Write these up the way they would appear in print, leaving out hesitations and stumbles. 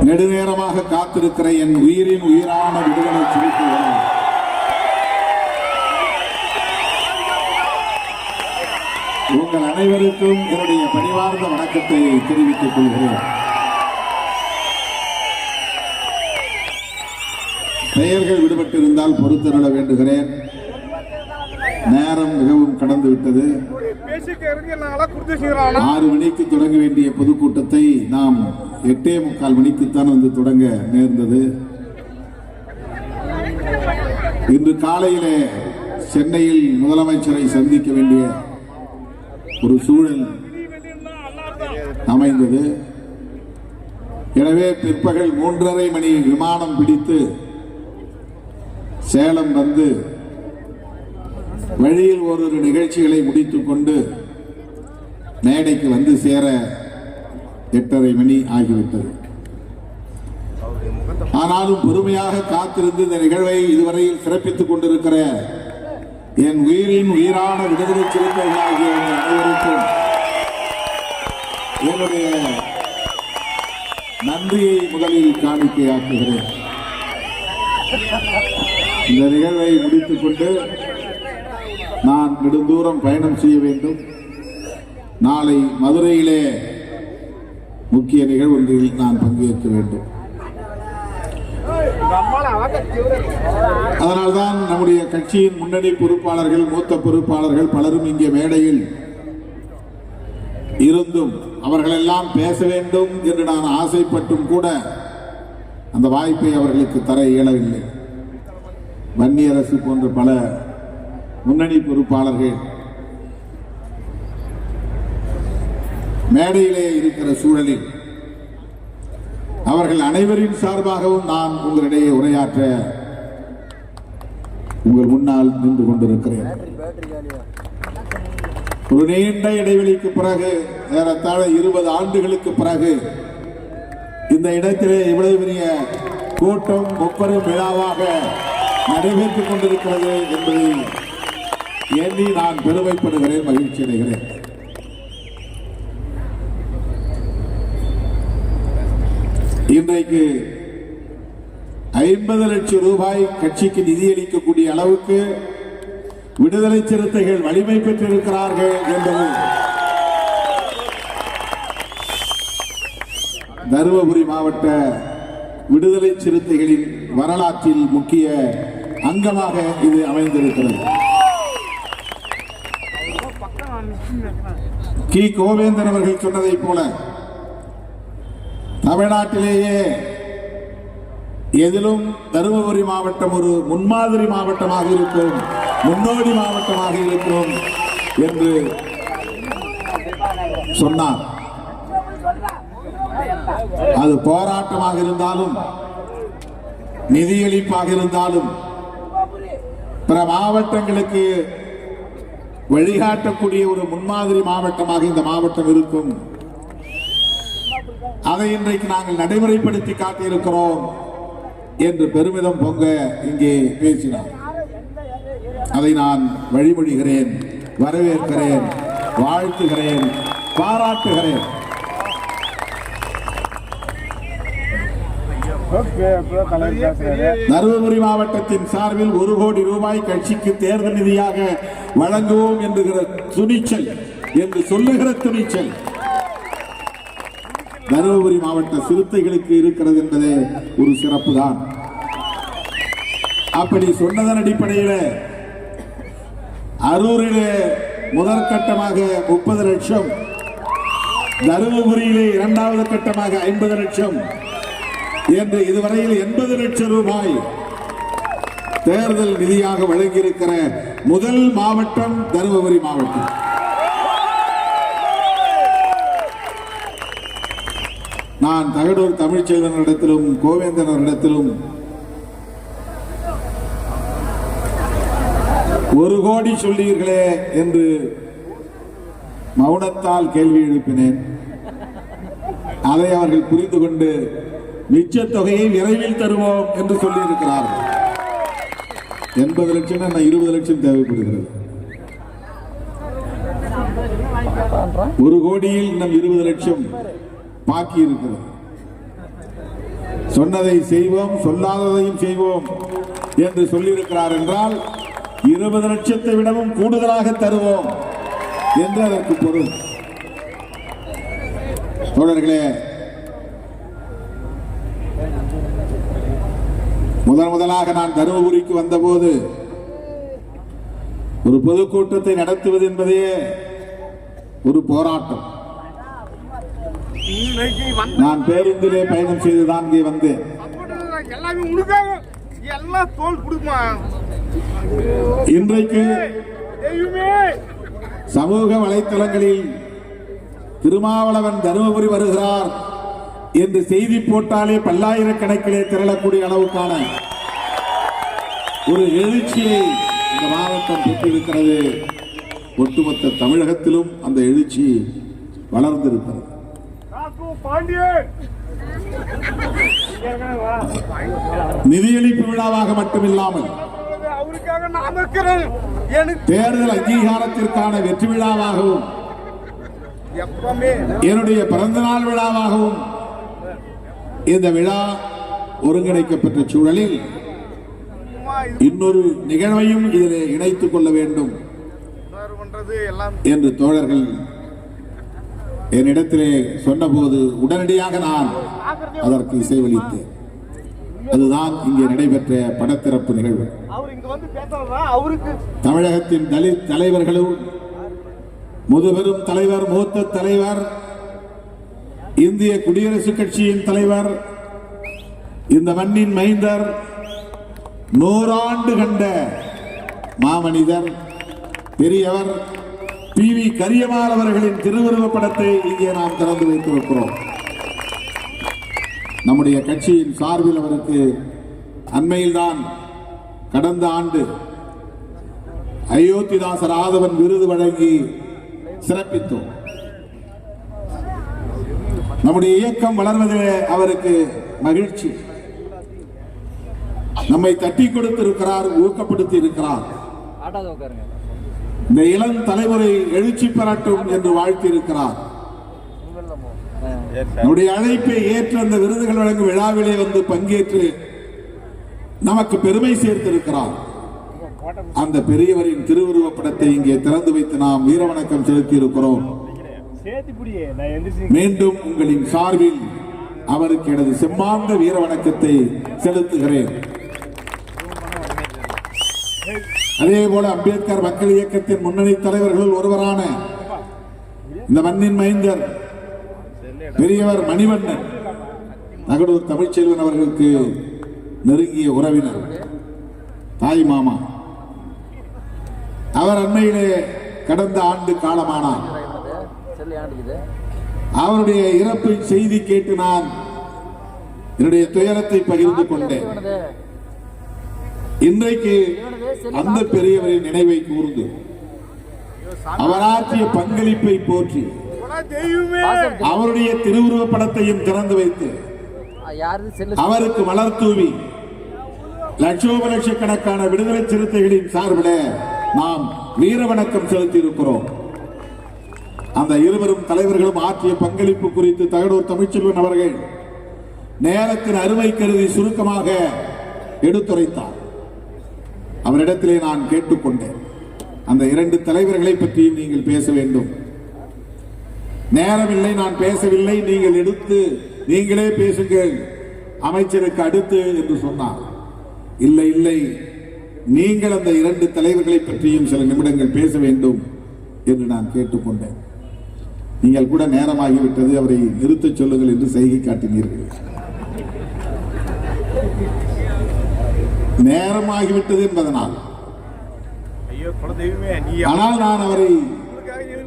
நெடுநேரமாக காத்திருக்கிற என் உயிரின் உயிரான விடுதலை சிறுத்தைகள், உங்கள் அனைவருக்கும் என்னுடைய பணிவார்ந்த வணக்கத்தை தெரிவித்துக் கொள்கிறேன். பெயர்கள் விடுபட்டிருந்தால் பொறுத்தருள வேண்டுகிறேன். நேரம் மிகவும் கடந்து விட்டது. 6 மணிக்கு தொடங்க வேண்டிய பொதுக்கூட்டத்தை நாம் 8:45 மணிக்குத்தான் வந்து தொடங்க நேர்ந்தது. இன்று காலையிலே சென்னையில் முதலமைச்சரை சந்திக்க வேண்டிய ஒரு சூழல் அமைந்தது. எனவே பிற்பகல் 3:30 மணி விமானம் பிடித்து சேலம் வந்து வழியில் ஓரிரு நிகழ்ச்சிகளை முடித்துக் கொண்டு மேடைக்கு வந்து சேர 8:30 மணி ஆகிவிட்டது. ஆனாலும் பொறுமையாக காத்திருந்து இந்த நிகழ்வை இதுவரையில் சிறப்பித்துக் கொண்டிருக்கிற என் உயிரின் உயிரான விடுதலை சிறுத்தைகள் ஆகிய அனைவருக்கும் என்னுடைய நன்றியை முதலில் காணிக்கையாக்குகிறேன். இந்த நிகழ்வை முடித்துக் கொண்டு நான் நெடுந்தூரம் பயணம் செய்ய வேண்டும். நாளை மதுரையிலே முக்கிய நிகழ்வுகளில் நான் பங்கேற்க வேண்டும். அதனால்தான் நம்முடைய கட்சியின் முன்னணி பொறுப்பாளர்கள், மூத்த பொறுப்பாளர்கள் பலரும் இங்கே மேடையில் இருந்தும் அவர்களெல்லாம் பேச வேண்டும் என்று நான் ஆசைப்பட்டும் கூட அந்த வாய்ப்பை அவர்களுக்கு தர இயலவில்லை. வன்னியரசு போன்ற பல முன்னணி பொறுப்பாளர்கள் மேடையிலே இருக்கிற சூழலில் அவர்கள் அனைவரின் சார்பாகவும் நான் உங்களிடையே உரையாற்ற உங்கள் முன்னால் நின்று கொண்டிருக்கிறேன். ஒரு நீண்ட இடைவெளிக்கு பிறகு, ஏறத்தாழ 20 ஆண்டுகளுக்கு பிறகு இந்த இடத்திலே இவ்வளவு பெரிய கூட்டம் முப்பெரும் விழாவாக நடைபெற்றுக் கொண்டிருக்கிறது என்பதை எண்ணி நான் பெருமைப்படுகிறேன், மகிழ்ச்சி அடைகிறேன். இன்றைக்கு 50 லட்சம் ரூபாய் கட்சிக்கு நிதியளிக்கக்கூடிய அளவுக்கு விடுதலை சிறுத்தைகள் வலிமை பெற்றிருக்கிறார்கள் என்பது தருமபுரி மாவட்ட விடுதலை சிறுத்தைகளின் வரலாற்றில் முக்கிய அங்கமாக இது அமைந்திருக்கிறது. கி. கோவேந்தன் அவர்கள் சொன்னதை போல தமிழ்நாட்டிலேயே எதிலும் தருமபுரி மாவட்டம் ஒரு முன்மாதிரி மாவட்டமாக இருக்கும், முன்னோடி மாவட்டமாக இருக்கும் என்று சொன்னார். அது போராட்டமாக இருந்தாலும், நிதியளிப்பாக இருந்தாலும், பிற மாவட்டங்களுக்கு வழிகாட்டக்கூடிய ஒரு முன்மாதிரி மாவட்டமாக இந்த மாவட்டம் இருக்கும். அதை இன்றைக்கு நாங்கள் நடைமுறைப்படுத்தி காட்டியிருக்கிறோம் என்று பெருமிதம் பொங்க இங்கே பேசினார். அதை நான் வழிமொழிகிறேன், வரவேற்கிறேன், வாழ்த்துகிறேன், பாராட்டுகிறேன். தருமபுரி மாவட்டத்தின் சார்பில் 1 கோடி ரூபாய் கட்சிக்கு தேர்தல் நிதியாக வழங்குவோம் என்கிற துணிச்சல், என்று சொல்லுகிற துணிச்சல் தருமபுரி மாவட்ட சிறுத்தைகளுக்கு இருக்கிறது என்பதே ஒரு சிறப்பு தான். அப்படி சொன்னதன் அடிப்படையில் அரூரிலே முதற்கட்டமாக 30 லட்சம், தருமபுரியிலே 2வது கட்டமாக 50 லட்சம் என்று இதுவரையில் 80 லட்சம் ரூபாய் தேர்தல் நிதியாக வழங்கியிருக்கிற முதல் மாவட்டம் தருமபுரி மாவட்டம். நான் தகடூர் தமிழ்ச்செல்வனிடத்திலும் கோவேந்தனிடத்திலும் 1 கோடி சொல்லீர்களே என்று மௌனத்தால் கேள்வி எழுப்பினேன். அதை அவர்கள் புரிந்து கொண்டு மிச்ச தொகையை விரைவில் தருவோம் என்று சொல்லியிருக்கிறார்கள். 80 லட்சம் 20 லட்சம் தேவைப்படுகிறது. 1 கோடியில் இன்னும் 20 லட்சம் பாக்கி இருக்கிறது. சொன்னதை செய்வோம், சொல்லாததையும் செய்வோம் என்று சொல்லியிருக்கிறார் என்றால் 20 லட்சத்தை விடவும் கூடுதலாக தருவோம் என்று அதற்கு பொருள். தோழர்களே, முதலாக நான் தருமபுரிக்கு வந்தபோது ஒரு பொதுக்கூட்டத்தை நடத்துவது என்பதே ஒரு போராட்டம். நான் பேருந்திலே பயணம் செய்துதான் இங்கே வந்தேன். இன்றைக்கு சமூக வலைத்தளங்களில் திருமாவளவன் தருமபுரி வருகிறார் என்று செய்தி போட்டாலே பல்லாயிரக்கணக்கிலே திரளக்கூடிய அளவுக்கான ஒரு எழுச்சியை இந்த மாவட்டம் பெற்றிருக்கிறது. ஒட்டுமொத்த தமிழகத்திலும் அந்த எழுச்சி வளர்ந்திருக்கிறது. நிதியளிப்பு விழாவாக மட்டுமில்லாமல் தேர்தல் அங்கீகாரத்திற்கான வெற்றி விழாவாகவும் என்னுடைய பிறந்தநாள் விழாவாகவும் இந்த விழா ஒருங்கிணைக்கப்பட்ட சூழலில் இன்னொரு நிகழ்வையும் இதில் இணைத்துக் கொள்ள வேண்டும் என்று தோழர்கள் என்னிடத்திலே சொன்னபோது உடனடியாக நான் அதற்கு இசைவளித்தேன். அதுதான் இங்கே நடைபெற்ற படத்திறப்பு நிகழ்வு. தமிழகத்தின் தலித் தலைவர்களும் முதுபெரும் தலைவர், மூத்த தலைவர், இந்திய குடியரசுக் கட்சியின் தலைவர், இந்த மண்ணின் மைந்தர், 100 ஆண்டு கண்ட மாமனிதர், பெரியவர் PV கரியமால் அவர்களின் திருவுருவப் படத்தை இங்கே நாம் திறந்து வைத்திருக்கிறோம். நம்முடைய கட்சியின் சார்பில் அவருக்கு அண்மையில்தான் கடந்த ஆண்டு அயோத்திதாசர் ஆதவன் விருது வழங்கி சிறப்பித்தோம். நம்முடைய இயக்கம் வளர்வதிலே அவருக்கு மகிழ்ச்சி. நம்மை தட்டி கொடுத்திருக்கிறார், ஊக்கப்படுத்தி இருக்கிறார். இந்த இளம் தலைமுறை எழுச்சி பெறட்டும் என்று வாழ்த்தியிருக்கிறார். நம்முடைய அழைப்பை ஏற்று அந்த விருதுகள் வழங்கும் விழாவிலே வந்து பங்கேற்று நமக்கு பெருமை சேர்த்திருக்கிறார். அந்த பெரியவரின் திருவுருவப் படத்தை இங்கே திறந்து வைத்து நாம் வீரவணக்கம் செலுத்தி இருக்கிறோம். மீண்டும் உங்களின் சார்பில் அவருக்கு எனது செம்மாந்த வீரவணக்கத்தை செலுத்துகிறேன். அதே போல அம்பேத்கர் மக்கள் இயக்கத்தின் முன்னணி தலைவர்கள் ஒருவரான இந்த மண்ணின் மைந்தர் பெரியவர் மணிவண்ணன் நகடூர் தமிழ்ச்செல்வன் அவர்களுக்கு நெருங்கிய உறவினர், தாய் மாமா. அவர் அண்மையிலே கடந்த ஆண்டு காலமானார். அவருடைய இறப்பின் செய்தி கேட்டு நான் என்னுடைய துயரத்தை பகிர்ந்து கொண்டேன். இன்றைக்கு அந்த பெரியவரின் நினைவை கூர்ந்து அவராற்றிய பங்களிப்பை போற்றி அவருடைய திருவுருவப் படத்தையும் திறந்து வைத்து அவருக்கு மலர் தூவி லட்சோப லட்சக்கணக்கான விடுதலை சிறுத்தைகளின் சார்பில் நாம் வீர வணக்கம் செலுத்தி இருக்கிறோம். அந்த இருவரும் தலைவர்களும் ஆற்றிய பங்களிப்பு குறித்து தகடூர் தமிழ்ச்செல்வன் அவர்கள் நேரத்தின் அருமை கருதி சுருக்கமாக எடுத்துரைத்தார். அவரிடத்திலே நான் கேட்டுக்கொண்டேன், அந்த 2 தலைவர்களை பற்றியும் நீங்கள் பேச வேண்டும். நேரமில்லை, நான் பேசவில்லை, நீங்கள் எடுத்து நீங்களே பேசுங்கள் அமைச்சருக்கு அடுத்து என்று சொன்னார். இல்லை இல்லை, நீங்கள் அந்த 2 தலைவர்களை பற்றியும் சில நிமிடங்கள் பேச வேண்டும் என்று நான் கேட்டுக்கொண்டேன். நீங்கள் கூட நேரமாகிவிட்டது, அவரை நிறுத்தச் சொல்லுங்கள் என்று செய்கை காட்டினீர்கள். நேரமாகிவிட்டது என்பதனால், ஆனால் நான் அவரை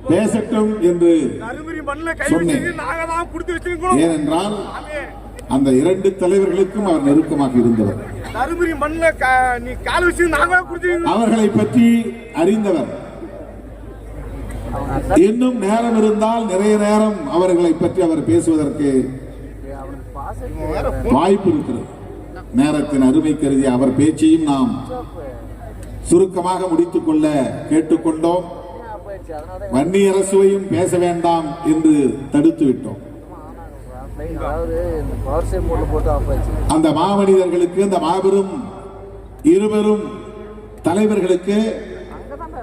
பேசட்டும் என்று சொன்னேன். ஏனென்றால் அந்த 2 தலைவர்களுக்கும் அவர் நெருக்கமாக இருந்தவர், அவர்களை பற்றி அறிந்தவர். இன்னும் நேரம் இருந்தால் நிறைய நேரம் அவர்களை பற்றி அவர் பேசுவதற்கு வாய்ப்பு இருக்கிறது. நேரத்தின் அருமை கருதி அவர் பேச்சையும் நாம் சுருக்கமாக முடித்துக் கொள்ள கேட்டுக்கொண்டோம். வன்னி அரசுவையும் பேச வேண்டாம் என்று தடுத்து விட்டோம். அந்த மாமனிதர்களுக்கு, அந்த மாபெரும் இருவரும் தலைவர்களுக்கு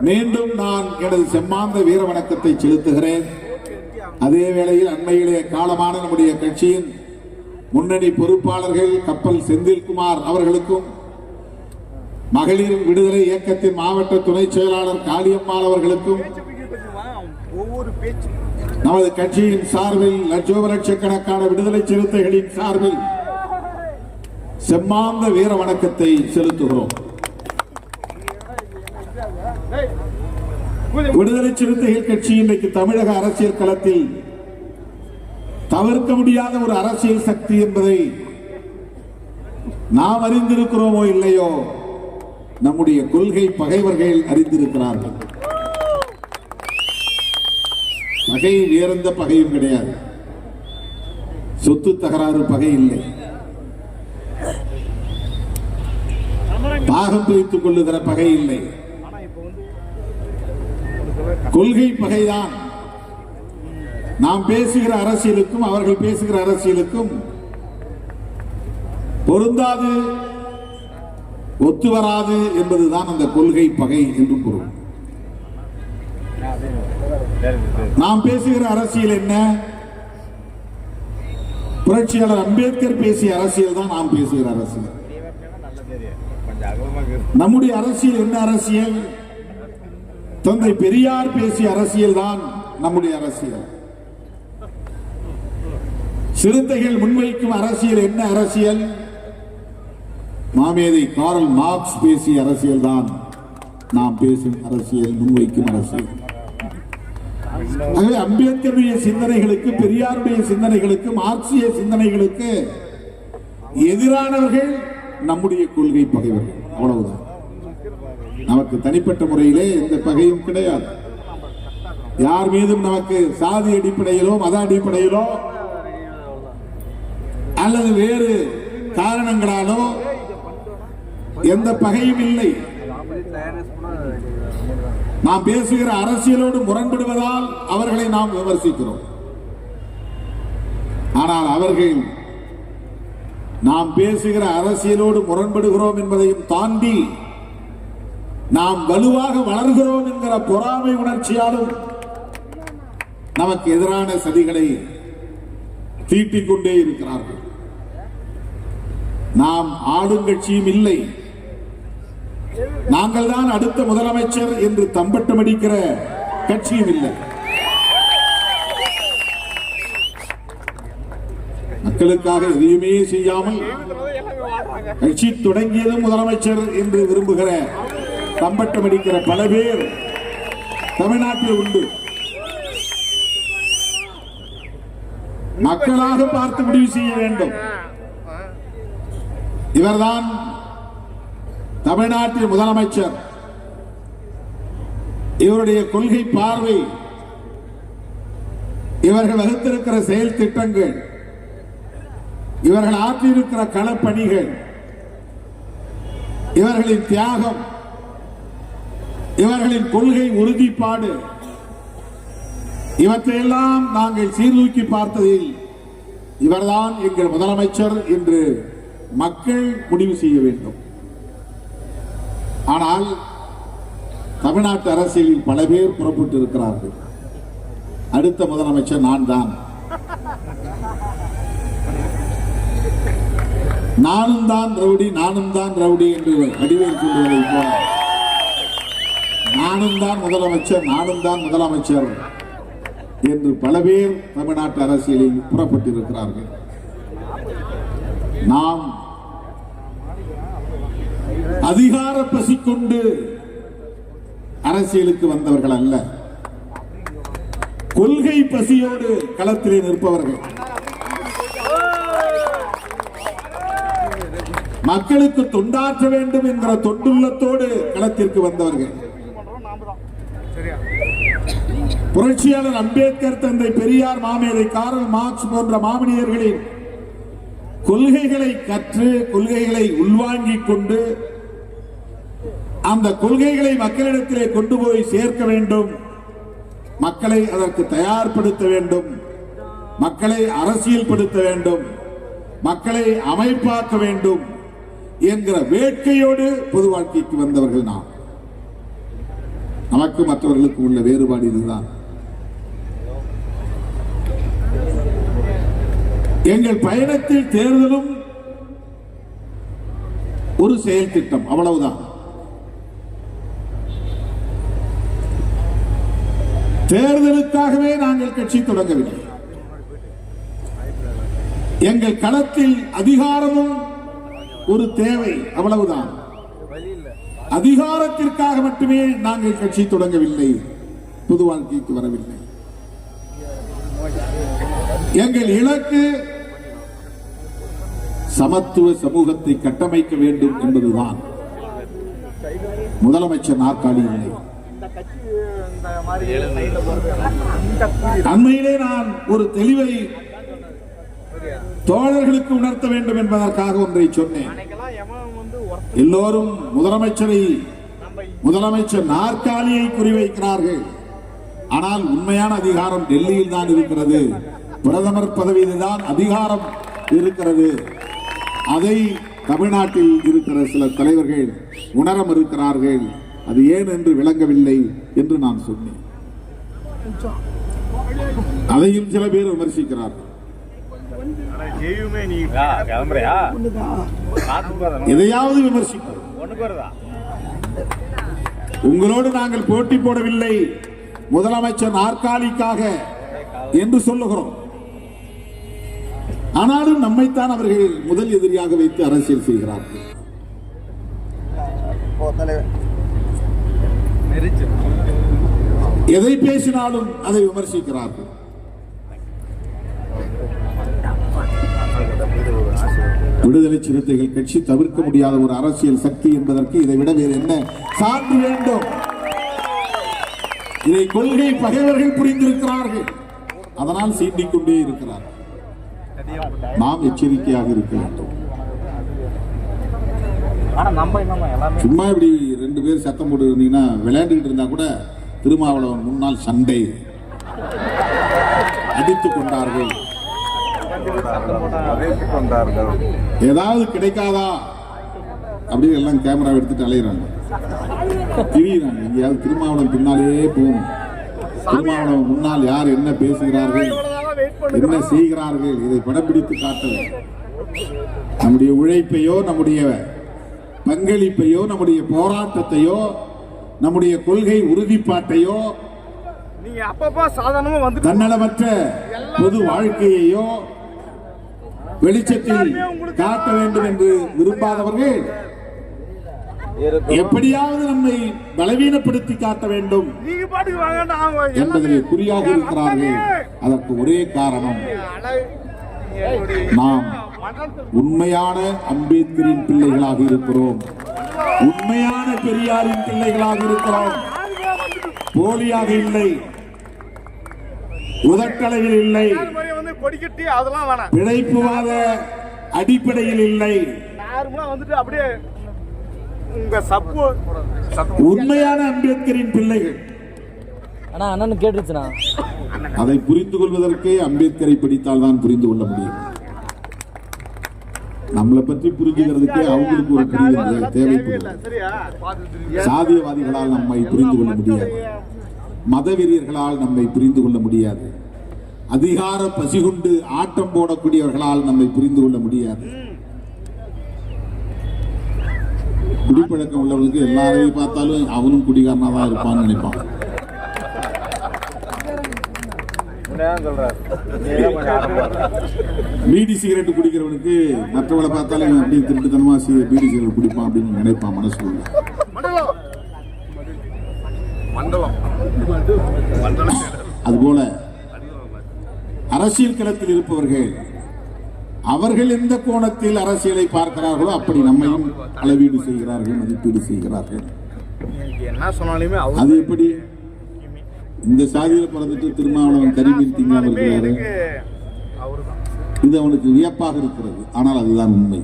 மீண்டும் நான் எனது செம்மாந்த வீர வணக்கத்தை செலுத்துகிறேன். அதே வேளையில் அண்மையிலே காலமான நம்முடைய கட்சியின் முன்னணி பொறுப்பாளர்கள் கப்பல் செந்தில்குமார் அவர்களுக்கும், மகளிர் விடுதலை இயக்கத்தின் மாவட்ட துணை செயலாளர் காளியம்மாள் அவர்களுக்கும், நமது கட்சியின் சார்பில் லட்சோப-லட்சக்கணக்கான விடுதலை சிறுத்தைகளின் சார்பில் செம்மாந்த வீர வணக்கத்தை செலுத்துகிறோம். விடுதலை சிறுத்தைகள் கட்சி இன்றைக்கு தமிழக அரசியல் களத்தில் தவிர்க்க முடியாத ஒரு அரசியல் சக்தி என்பதை நாம் அறிந்திருக்கிறோமோ இல்லையோ, நம்முடைய கொள்கை பகைவர்கள் அறிந்திருக்கிறார்கள். பகை வேறெந்த பகையும் கிடையாது. சொத்து தகராறு பகை இல்லை. பாகம் பிரித்துக் கொள்ளுகிற பகை இல்லை. கொள்கை பகைதான். நாம் பேசுகிற அரசியலுக்கும் அவர்கள் பேசுகிற அரசியலுக்கும் பொருந்தாது, ஒத்து வராது என்பதுதான் அந்த கொள்கை பகை என்று பொருள். நாம் பேசுகிற அரசியல் என்ன? புரட்சியாளர் அம்பேத்கர் பேசிய அரசியல் தான் நாம் பேசுகிற அரசியல். நம்முடைய அரசியல் என்ன அரசியல்? தந்தை பெரியார் பேசிய அரசியல் தான் நம்முடைய அரசியல். சிறுத்தைகள் முன்வைக்கும் அரசியல் என்ன அரசியல்? மாமேதை கார்ல் மார்க்ஸ் பேசிய அரசியல் தான் நாம் பேசும் அரசியல், முன்வைக்கும் அரசியல். ஆகவே அம்பேத்கருடைய சிந்தனைகளுக்கு, பெரியாருடைய சிந்தனைகளுக்கு, மார்க்சிய சிந்தனைகளுக்கு எதிரானவர்கள் நம்முடைய கொள்கை பகைவர்கள். அவ்வளவுதான். நமக்கு தனிப்பட்ட முறையிலே எந்த பகையும் கிடையாது. யார் மீதும் நமக்கு சாதி அடிப்படையிலோ மத அடிப்படையிலோ அல்லது வேறு காரணங்களாலோ எந்த பகையும் இல்லை. நாம் பேசுகிற அரசியலோடு முரண்படுவதால் அவர்களை நாம் விமர்சிக்கிறோம். ஆனால் அவர்கள் நாம் பேசுகிற அரசியலோடு முரண்படுகிறோம் என்பதையும் தாண்டி நாம் வலுவாக வளர்கிறோம் என்கிற பொறாமை உணர்ச்சியாலும் நமக்கு எதிரான சதிகளை தீட்டிக் கொண்டே இருக்கிறார்கள். நாம் ஆளுங்கட்சியும் இல்லை, நாங்கள் தான் அடுத்த முதலமைச்சர் என்று தம்பட்டம் அடிக்கிற கட்சியும் இல்லை. மக்களுக்காக எதையுமே செய்யாமல் கட்சி தொடங்கியதும் முதலமைச்சர் என்று விரும்புகிற, தம்பட்டம் அடிக்கிற பல பேர் தமிழ்நாட்டில் உண்டு. மக்களாக பார்த்து முடிவு செய்ய வேண்டும். இவர்தான் தமிழ்நாட்டில் முதலமைச்சர். இவருடைய கொள்கை பார்வை, இவர்கள் வகுத்திருக்கிற செயல் திட்டங்கள், இவர்கள் ஆற்றியிருக்கிற களப்பணிகள், இவர்களின் தியாகம், இவர்களின் கொள்கை உறுதிப்பாடு, இவற்றையெல்லாம் நாங்கள் சீர்தூக்கி பார்த்ததில் இவர்தான் எங்கள் முதலமைச்சர் என்று மக்கள் முடிவு செய்ய வேண்டும். ஆனால் தமிழ்நாட்டு அரசியலில் பல பேர் புறப்பட்டு இருக்கிறார்கள். அடுத்த முதலமைச்சர் நான் தான், நானும் தான் ரவுடி, நானும் தான் ரவுடி என்று வடிவேல் சொல்லுவதை போல நானும் தான் முதலமைச்சர், நானும் தான் முதலமைச்சர் என்று பல பேர் தமிழ்நாட்டு அரசியலில் புறப்பட்டிருக்கிறார்கள். நாம் அதிகார பசி கொண்டு அரசியலுக்கு வந்தவர்கள் அல்ல, கொள்கை பசியோடு களத்திலே நிற்பவர்கள். மக்களுக்கு தொண்டாற்ற வேண்டும் என்கிற தொண்டுள்ளத்தோடு களத்திற்கு வந்தவர்கள். புரட்சியாளர் அம்பேத்கர், தந்தை பெரியார், மாமேதை கார்ல் மார்க்ஸ் போன்ற மாமனிதர்களின் கொள்கைகளை கற்று, கொள்கைகளை உள்வாங்கிக் கொண்டு அந்த கொள்கைகளை மக்களிடத்திலே கொண்டு போய் சேர்க்க வேண்டும், மக்களை அதற்கு தயார்படுத்த வேண்டும். மக்களை அரசியல்படுத்த வேண்டும், மக்களை அமைப்பாக்க வேண்டும் என்கிற வேட்கையோடு பொது வாழ்க்கைக்கு வந்தவர்கள் நாம். நமக்கு மற்றவர்களுக்கு உள்ள வேறுபாடு இதுதான். எங்கள் பயணத்தில் தேர்தலும் ஒரு செயல் திட்டம், அவ்வளவுதான். தேர்தலுக்காகவே நாங்கள் கட்சி தொடங்கவில்லை. எங்கள் களத்தில் அதிகாரமும் ஒரு தேவை, அவ்வளவுதான். அதிகாரத்திற்காக மட்டுமே நாங்கள் கட்சி தொடங்கவில்லை, பொது வாழ்க்கைக்கு வரவில்லை. எங்கள் இலக்கு சமத்துவ சமூகத்தை கட்டமைக்க வேண்டும் என்பதுதான். முதலமைச்சர் நாற்காலி இல்லை. அண்மையிலே நான் ஒரு தெளிவை தோழர்களுக்கு உணர்த்த வேண்டும் என்பதற்காக ஒன்றை சொன்னேன். எல்லோரும் முதலமைச்சர் நாற்காலியை குறிவைக்கிறார்கள். ஆனால் உண்மையான அதிகாரம் டெல்லியில் தான் இருக்கிறது. பிரதமர் பதவியில் தான் அதிகாரம் இருக்கிறது. அதை தமிழ்நாட்டில் இருக்கிற சில தலைவர்கள் உணர மறுக்கிறார்கள். அது ஏன் என்று விளங்கவில்லை என்று நான் சொன்னேன். அதையும் சில பேர் விமர்சிக்கிறார்கள். எதையாவது விமர்சிக்கிறோம். உங்களோடு நாங்கள் போட்டி போடவில்லை, முதலமைச்சர் நாற்காலிக்காக என்று சொல்லுகிறோம். ஆனாலும் நம்மைத்தான் அவர்கள் முதல் எதிரியாக வைத்து அரசியல் செய்கிறார்கள். எதை பேசினாலும் அதை விமர்சிக்கிறார்கள். விடுதலை சிறுத்தைகள் கட்சி தவிர்க்க முடியாத ஒரு அரசியல் சக்தி என்பதற்கு இதை விட வேறு என்ன சான்று வேண்டும்? இதை கொள்கை பகைவர்கள் புரிந்திருக்கிறார்கள். அதனால் சீண்டிக் கொண்டே இருக்கிறார்கள். நாம் எச்சரிக்கையாக இருக்க வேண்டும். சும்மா இப்படி ரெண்டு பேர் சத்தம் போட்டு இருந்தீங்கன்னா விளையாண்டுட்டு இருந்தா கூட திருமாவளவன் முன்னால் சண்டை அடித்துக் கொண்டார்கள். ஏதாவது கிடைக்காதா அப்படின்னு எல்லாம் கேமரா எடுத்துட்டு அலையிறாங்க, திரியிறாங்க. எங்கேயாவது திருமாவளவன் பின்னாலே போகணும். திருமாவளவன் முன்னால் யார் என்ன பேசுகிறார்கள், என்ன செய்கிறார்கள், இதை படம் பிடித்து காட்டல். நம்முடைய உழைப்பையோ, நம்முடைய பங்களிப்பையோ, நம்முடைய போராட்டத்தையோ, நம்முடைய கொள்கை உறுதிப்பாட்டையோ, தன்னலமற்ற பொது வாழ்க்கையையோ வெளிச்சத்தில் காட்ட வேண்டும் என்று விரும்பாதவர்கள் எப்படியாவது நம்மை பலவீனப்படுத்தி காட்ட வேண்டும் என்பதில் குறியாக இருக்கிறார்கள். அதற்கு ஒரே காரணம், நாம் உண்மையான அம்பேத்கரின் பிள்ளைகளாக இருக்கிறோம், உண்மையான பெரியாரின் பிள்ளைகளாக இருக்கிறோம். போலியாக இல்லை, உதட்டளவில் இல்லை, பிழைப்புவாத அடிப்படையில் இல்லை, உண்மையான அம்பேத்கரின் பிள்ளைகள். அதை புரிந்து கொள்வதற்கே அம்பேத்கரை படித்தால் தான் புரிந்து கொள்ள முடியும். நம்மளை பற்றி புரிஞ்சுக்கிறதுக்கே அவங்களுக்கு ஒரு புரிதல் தேவைப்படுகிறது. சாதியவாதிகளால் நம்மை புரிந்து கொள்ள முடியாது, மதவெறியர்களால் நம்மை புரிந்து கொள்ள முடியாது, அதிகார பசிகுண்டு ஆட்டம் போடக்கூடியவர்களால் நம்மை புரிந்து கொள்ள முடியாது. குடிப்பழக்கம் உள்ளவர்களுக்கு எல்லாரையும் பார்த்தாலும் அவனும் குடிகாரனா தான் இருப்பான்னு நினைப்பான். பீடி சிகரெட் குடிக்கிறவனுக்கு மற்றவளை பார்த்தாலும் அப்படி திருட்டுத்தனமா பீடி சிகரெட் குடிப்பான் அப்படின்னு நினைப்பான் மனசுக்குள்ள. அதுபோல அரசியல் களத்தில் இருப்பவர்கள் அவர்கள் எந்த கோணத்தில் அரசியலை பார்க்கிறார்களோ அப்படி நம்மையும் அளவீடு செய்கிறார்கள், மதிப்பீடு செய்கிறார்கள். அது எப்படி இந்த சாதியில் பிறந்துட்டு திருமாவளவன் கரிமீன் திங்காமல் இருக்கிறாரு, இது அவனுக்கு வியப்பாக இருக்கிறது. ஆனால் அதுதான் உண்மை.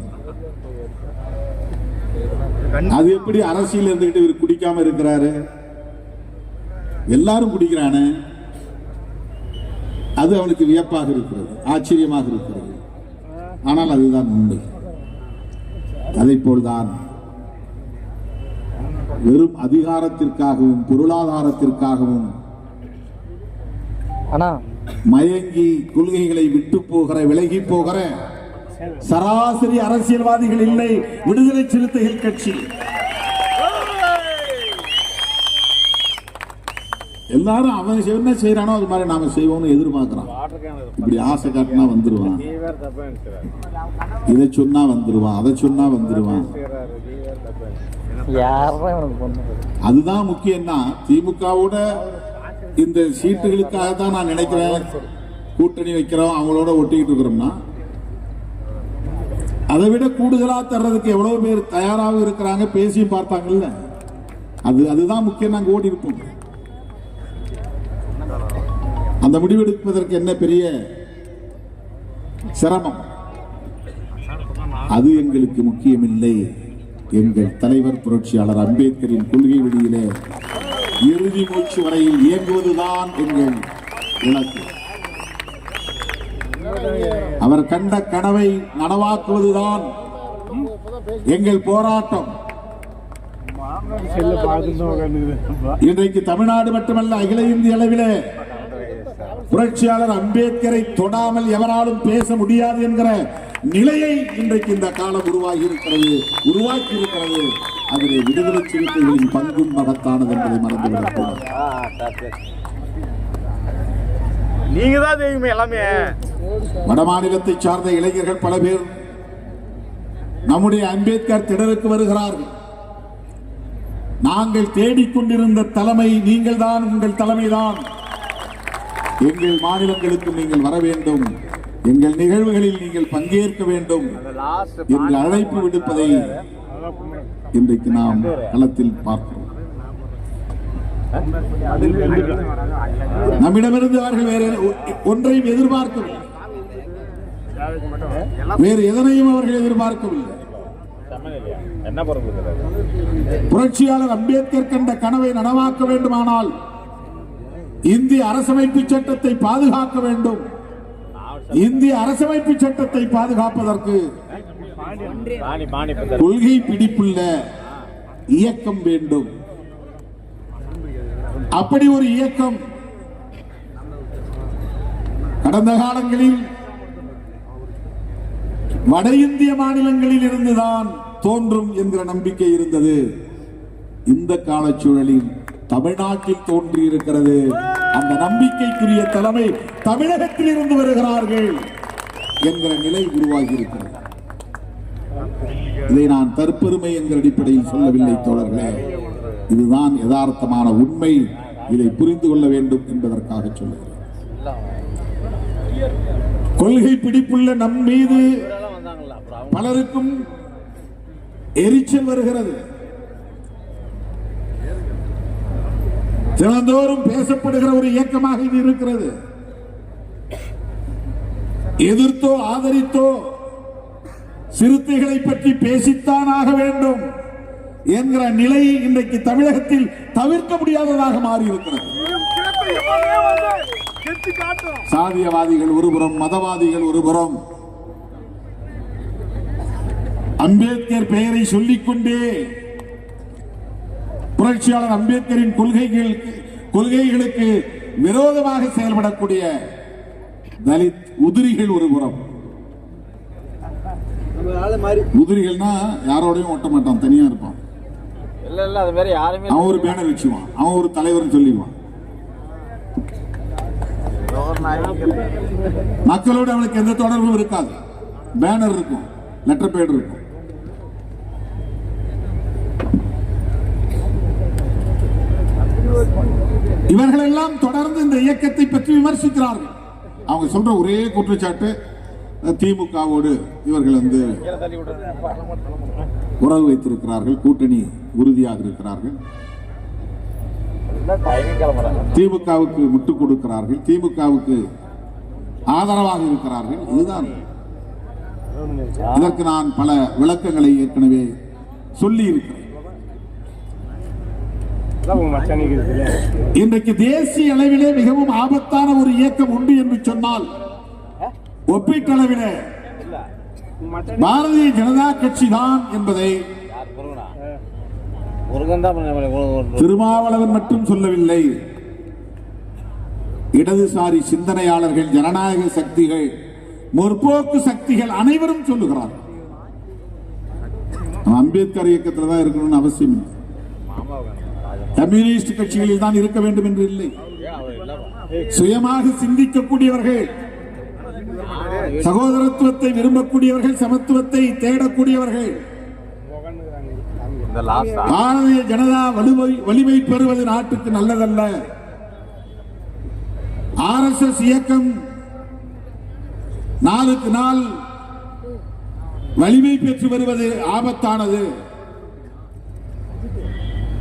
அது எப்படி அரசியல் இருந்துகிட்டு இவர் குடிக்காம இருக்கிறாரு? எல்லாரும் குடிக்கிறானே, அது அவனுக்கு வியப்பாக இருக்கிறது, ஆச்சரியமாக இருக்கிறது. ஆனால் அதுதான் உண்மை. அதை போல்தான் வெறும் அதிகாரத்திற்காகவும் பொருளாதாரத்திற்காகவும் மயங்கி கொள்கைகளை விட்டு போகிற, விலகி போகிற சராசரி அரசியல்வாதிகள் இல்லை விடுதலை சிறுத்தைகள் கட்சி. எல்லாரும் அவன் என்ன செய்யறானோ அது மாதிரி நாம செய்வோம்னு எதிர்பார்க்கிறான். இப்படி ஆசை காட்டினா வந்துருவான், இதை சொன்னா வந்துருவான், அதை சொன்னா வந்துருவான். அதுதான் முக்கியம்னா திமுகவோட இந்த சீட்டுகளுக்காக தான் நான் நினைக்கிறேன் கூட்டணி வைக்கிறோம், அவங்களோட ஒட்டிக்கிட்டு இருக்கிறோம்னா அதை விட கூடுதலா தர்றதுக்கு எவ்வளவு பேர் தயாராக இருக்கிறாங்க, பேசியும் பார்த்தாங்கல்ல. அதுதான் முக்கியம். நாங்க ஓடி இருப்போம். அந்த முடிவெடுப்பதற்கு என்ன பெரிய சிரமம்? அது எங்களுக்கு முக்கியமில்லை. எங்கள் தலைவர் புரட்சியாளர் அம்பேத்கரின் கொள்கை வெளியிலே இறுதி மூச்சு வரையில் இயங்குவதுதான் எங்கள் இலக்கு. அவர் கண்ட கனவை நனவாக்குவதுதான் எங்கள் போராட்டம். இன்றைக்கு தமிழ்நாடு மட்டுமல்ல, அகில இந்திய அளவிலே புரட்சியாளர் அம்பேத்கரை தொடாமல் எவராலும் பேச முடியாது என்கிற நிலையை இன்றைக்கு இந்த காலம் உருவாக்கி இருக்கிறது. அதிலே விடுதலை சிறுத்தைகளின் பங்கும் மகத்தானது என்பதை மறந்துவிடக்கூடாது. நீங்க தான் தெரியுமே எல்லாமே. வட மாநிலத்தை சார்ந்த இளைஞர்கள் பல பேர் நம்முடைய அம்பேத்கர் திடலுக்கு வருகிறார்கள். நாங்கள் தேடிக்கொண்டிருந்த தலைமை நீங்கள் தான், உங்கள் தலைமைதான். எங்கள் மாநிலங்களுக்கு நீங்கள் வர வேண்டும், எங்கள் நிகழ்வுகளில் நீங்கள் பங்கேற்க வேண்டும் என்று அழைப்பு விடுப்பதை இன்றைக்கு நாம் களத்தில் பார்க்கிறோம். நம்மிடமிருந்து அவர்கள் வேறு ஒன்றையும் எதிர்பார்க்கவில்லை, வேறு எதனையும் அவர்கள் எதிர்பார்க்கவில்லை. புரட்சியாளர் அம்பேத்கர் கண்ட கனவை நனவாக்க வேண்டுமானால் இந்திய அரசமைப்பு சட்டத்தை பாதுகாக்க வேண்டும். இந்திய அரசமைப்பு சட்டத்தை பாதுகாப்பதற்கு கொள்கை பிடிப்புள்ள இயக்கம் வேண்டும். அப்படி ஒரு இயக்கம் கடந்த காலங்களில் வட இந்திய மாநிலங்களில் இருந்துதான் தோன்றும் என்கிற நம்பிக்கை இருந்தது. இந்த காலச்சூழலில் தமிழ்நாட்டில் தோன்றி இருக்கிறது. அந்த நம்பிக்கைக்குரிய தலைமை தமிழகத்தில் இருந்து வருகிறார்கள் என்கிற நிலை உருவாகி இருக்கிறது. இதை நான் தற்பெருமை என்கிற அடிப்படையில் சொல்லவில்லை தோழர்களே, இதுதான் யதார்த்தமான உண்மை. இதை புரிந்து கொள்ள வேண்டும் என்பதற்காக சொல்லுகிறேன். கொள்கை பிடிப்புள்ள நம் மீது பலருக்கும் எரிச்சல் வருகிறது. தினந்தோறும் பேசப்படுகிற ஒரு இயக்கமாக இது இருக்கிறது. எதிர்த்தோ ஆதரித்தோ சிறுத்தைகளை பற்றி பேசித்தான் ஆக வேண்டும் என்கிற நிலை இன்றைக்கு தமிழகத்தில் தவிர்க்க முடியாததாக மாறி இருக்கிறது. சாதியவாதிகள் ஒருபுறம், மதவாதிகள் ஒருபுறம், அம்பேத்கர் பெயரை சொல்லிக்கொண்டே புரட்சியாளர் அம்பேத்கரின் கொள்கைகளுக்கு விரோதமாக செயல்படக்கூடிய தலித் உதிரிகள் ஒருபுறம். உதிரிகள்னா யாரோடையும் ஒட்ட மாட்டான், தனியா இருப்பான். அவன் ஒரு பேனர் வச்சுவான், அவன் ஒரு தலைவர் சொல்லிடுவான். மக்களோடு அவனுக்கு எந்த தொடர்பும் இருக்காது. பேனர் இருக்கும், லெட்டர் பேட் இருக்கும். இவர்கள் எல்லாம் தொடர்ந்து இந்த இயக்கத்தை பற்றி விமர்சிக்கிறார்கள். அவங்க சொல்ற ஒரே குற்றச்சாட்டு, திமுகவோடு இவர்கள் உறவு வைத்திருக்கிறார்கள், கூட்டணி உறுதியாக இருக்கிறார்கள், திமுகவுக்கு முட்டுக் கொடுக்கிறார்கள், திமுகவுக்கு ஆதரவாக இருக்கிறார்கள். இதுதான். இதற்கு நான் பல விளக்கங்களை ஏற்கனவே சொல்லி இருக்கிறேன். இன்றைக்கு தேசிய அளவிலே மிகவும் ஆபத்தான ஒரு இயக்கம் உண்டு என்று சொன்னால் ஒப்பீட்டளவிலே பாரதிய ஜனதா கட்சி தான் என்பதை திருமாவளவன் மட்டும் சொல்லவில்லை. இடதுசாரி சிந்தனையாளர்கள், ஜனநாயக சக்திகள், முற்போக்கு சக்திகள் அனைவரும் சொல்லுகிறார். அம்பேத்கர் இயக்கத்தில் தான் இருக்கணும்னு அவசியம் இல்லை, கம்யூனிஸ்ட் கட்சிகளில் தான் இருக்க வேண்டும் என்று இல்லை. சுயமாக சிந்திக்கக்கூடியவர்கள், சகோதரத்துவத்தை விரும்பக்கூடியவர்கள், சமத்துவத்தை தேடக்கூடியவர்கள். பாரதிய ஜனதா வலிமை பெறுவது நாட்டுக்கு நல்லதல்ல. RSS இயக்கம் நாளுக்கு நாள் வலிமை பெற்று வருவது ஆபத்தானது.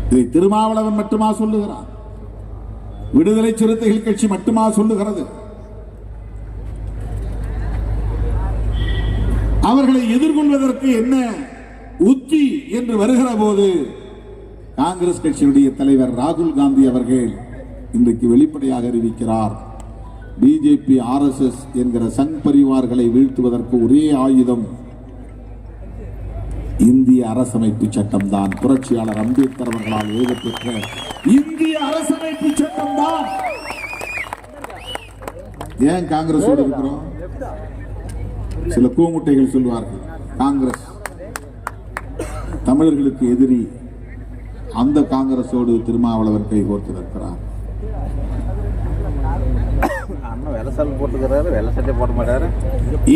இதை திருமாவளவன் மட்டுமா சொல்லுகிறார்? விடுதலை சிறுத்தைகள் கட்சி மட்டுமா சொல்லுகிறது? அவர்களை எதிர்கொள்வதற்கு என்ன உத்தி என்று வருகிற போது காங்கிரஸ் கட்சியுடைய தலைவர் ராகுல் காந்தி அவர்கள் இன்றைக்கு வெளிப்படையாக அறிவிக்கிறார், பிஜேபி RSS என்கிற சங் பரிவார்களை வீழ்த்துவதற்கு ஒரே ஆயுதம் இந்திய அரசமைப்பு சட்டம் தான். புரட்சியாளர் அம்பேத்கர் அவர்களால் எழுதப்பெற்ற இந்திய அரசமைப்பு சட்டம் தான். ஏன் காங்கிரஸோடு இருக்கிறோம்? சில கூமுட்டைகள் சொல்வார்கள், காங்கிரஸ் தமிழர்களுக்கு எதிரி. அந்த காங்கிரஸோடு திருமாவளவன் கைகோர்த்து இருக்கிறார்.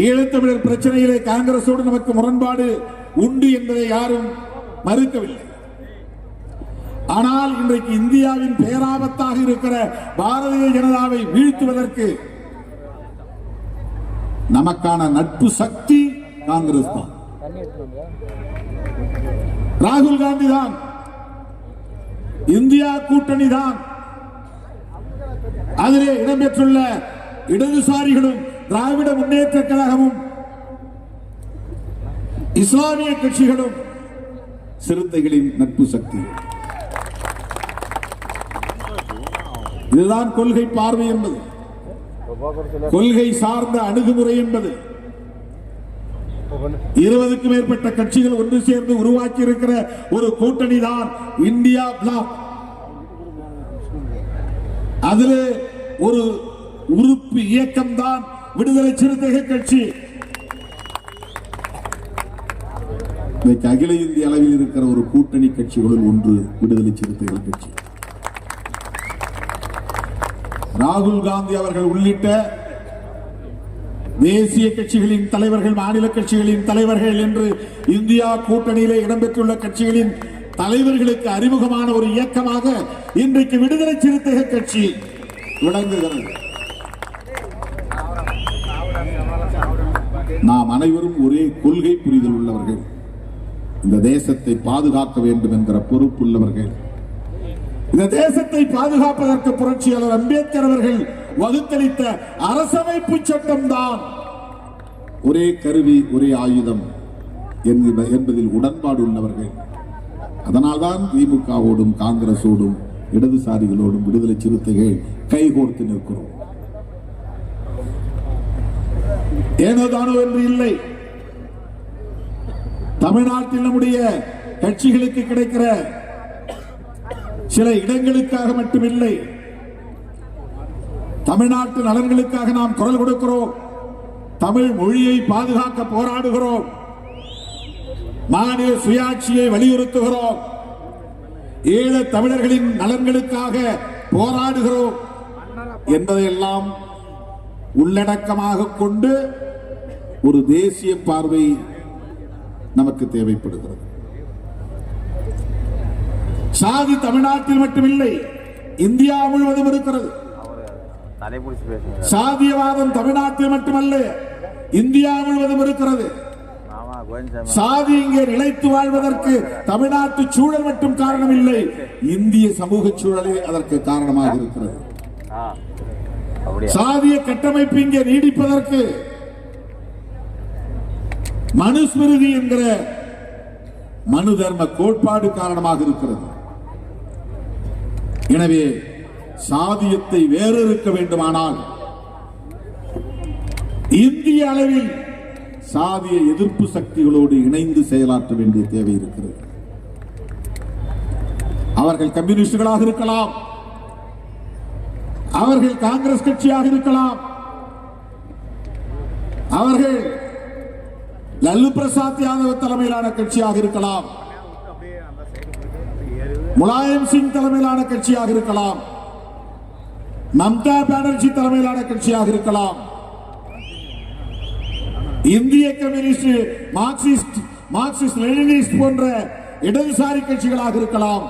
ஈழத்தமிழர் பிரச்சனையிலே காங்கிரஸோடு நமக்கு முரண்பாடு உண்டு என்பதை யாரும் மறுக்கவில்லை. ஆனால் இன்றைக்கு இந்தியாவின் பேராபத்தாக இருக்கிற பாரதிய ஜனதாவை வீழ்த்துவதற்கு நமக்கான நட்பு சக்தி காங்கிரஸ் தான், ராகுல் காந்தி தான், இந்தியா கூட்டணி தான். அதிலே இடம்பெற்றுள்ள இடதுசாரிகளும் திராவிட முன்னேற்ற கழகமும் இஸ்லாமிய கட்சிகளும் சிறுத்தைகளின் நட்பு சக்தி. இதுதான் கொள்கை பார்வை என்பது, கொள்கை சார்ந்த அணுகுமுறை என்பது. 20க்கும் மேற்பட்ட கட்சிகள் ஒன்று சேர்ந்து உருவாக்கி இருக்கிற ஒரு கூட்டணி தான் இந்தியா பிளாக். அதில் ஒரு உறுப்பு இயக்கம் தான் விடுதலை சிறுத்தைகள் கட்சி. அகில இந்திய அளவில் இருக்கிற ஒரு கூட்டணி கட்சிகளுள் ஒன்று விடுதலை சிறுத்தைகள் கட்சி. ராகுல் காந்தி அவர்கள் உள்ளிட்ட தேசிய கட்சிகளின் தலைவர்கள், மாநில கட்சிகளின் தலைவர்கள் என்று இந்தியா கூட்டணியிலே இடம்பெற்றுள்ள கட்சிகளின் தலைவர்களுக்கு அறிமுகமான ஒரு இயக்கமாக இன்றைக்கு விடுதலை சிறுத்தைகள் கட்சி விளங்குகிறது. நாம் அனைவரும் ஒரே கொள்கை புரிதல் உள்ளவர்கள், இந்த தேசத்தை பாதுகாக்க வேண்டும் என்கிற பொறுப்புள்ளவர்கள். இந்த தேசத்தை பாதுகாப்பதற்கு புரட்சியாளர் அம்பேத்கர் அவர்கள் வகுத்தளித்த அரசமைப்பு சட்டம் தான் ஒரே கருவி, ஒரே ஆயுதம் என்பதில் உடன்பாடு உள்ளவர்கள். அதனால்தான் திமுகவோடும் காங்கிரசோடும் இடதுசாரிகளோடும் விடுதலை சிறுத்தைகள் கைகோர்த்து நிற்கிறோம். ஏனோதானோ என்று இல்லை. தமிழ்நாட்டில் நம்முடைய கட்சிகளுக்கு கிடைக்கிற சில இடங்களுக்காக மட்டுமில்லை, தமிழ்நாட்டு நலன்களுக்காக நாம் குரல் கொடுக்கிறோம். தமிழ் மொழியை பாதுகாக்க போராடுகிறோம். மாநில சுயாட்சியை வலியுறுத்துகிறோம். ஈழ தமிழர்களின் நலன்களுக்காக போராடுகிறோம் என்பதையெல்லாம் உள்ளடக்கமாக கொண்டு ஒரு தேசிய பார்வை நமக்கு தேவைப்படுகிறது. சாதி தமிழ்நாட்டில் மட்டுமில்லை, இந்தியா முழுவதும் இருக்கிறது. சாதியவாதம் தமிழ்நாட்டில் மட்டுமல்ல, இந்தியா முழுவதும் இருக்கிறது. சாதி இங்கே நிலைத்து வாழ்வதற்கு தமிழ்நாட்டு சூழல் மட்டும் காரணம் இல்லை, இந்திய சமூக சூழலே அதற்கு காரணமாக இருக்கிறது. சாதிய கட்டமைப்பு இங்கே நீடிப்பதற்கு மனுஸ்மிருதி என்கிற மனு தர்ம கோட்பாடு காரணமாக இருக்கிறது. எனவே சாதியத்தை வேறறுக்க வேண்டுமானால் இந்திய அளவில் சாதிய எதிர்ப்பு சக்திகளோடு இணைந்து செயலாற்ற வேண்டிய தேவை இருக்கிறது. அவர்கள் கம்யூனிஸ்டுகளாக இருக்கலாம், அவர்கள் காங்கிரஸ் கட்சியாக இருக்கலாம், அவர்கள் லல்லு பிரசாத் யாதவ் தலைமையிலான கட்சியாக இருக்கலாம், முலாயம் சிங் தலைமையிலான கட்சியாக இருக்கலாம், மம்தா பானர்ஜி தலைமையிலான கட்சியாக இருக்கலாம், இந்திய கம்யூனிஸ்ட் மார்க்சிஸ்ட் லெனினிஸ்ட் போன்ற இடதுசாரி கட்சிகளாக இருக்கலாம்.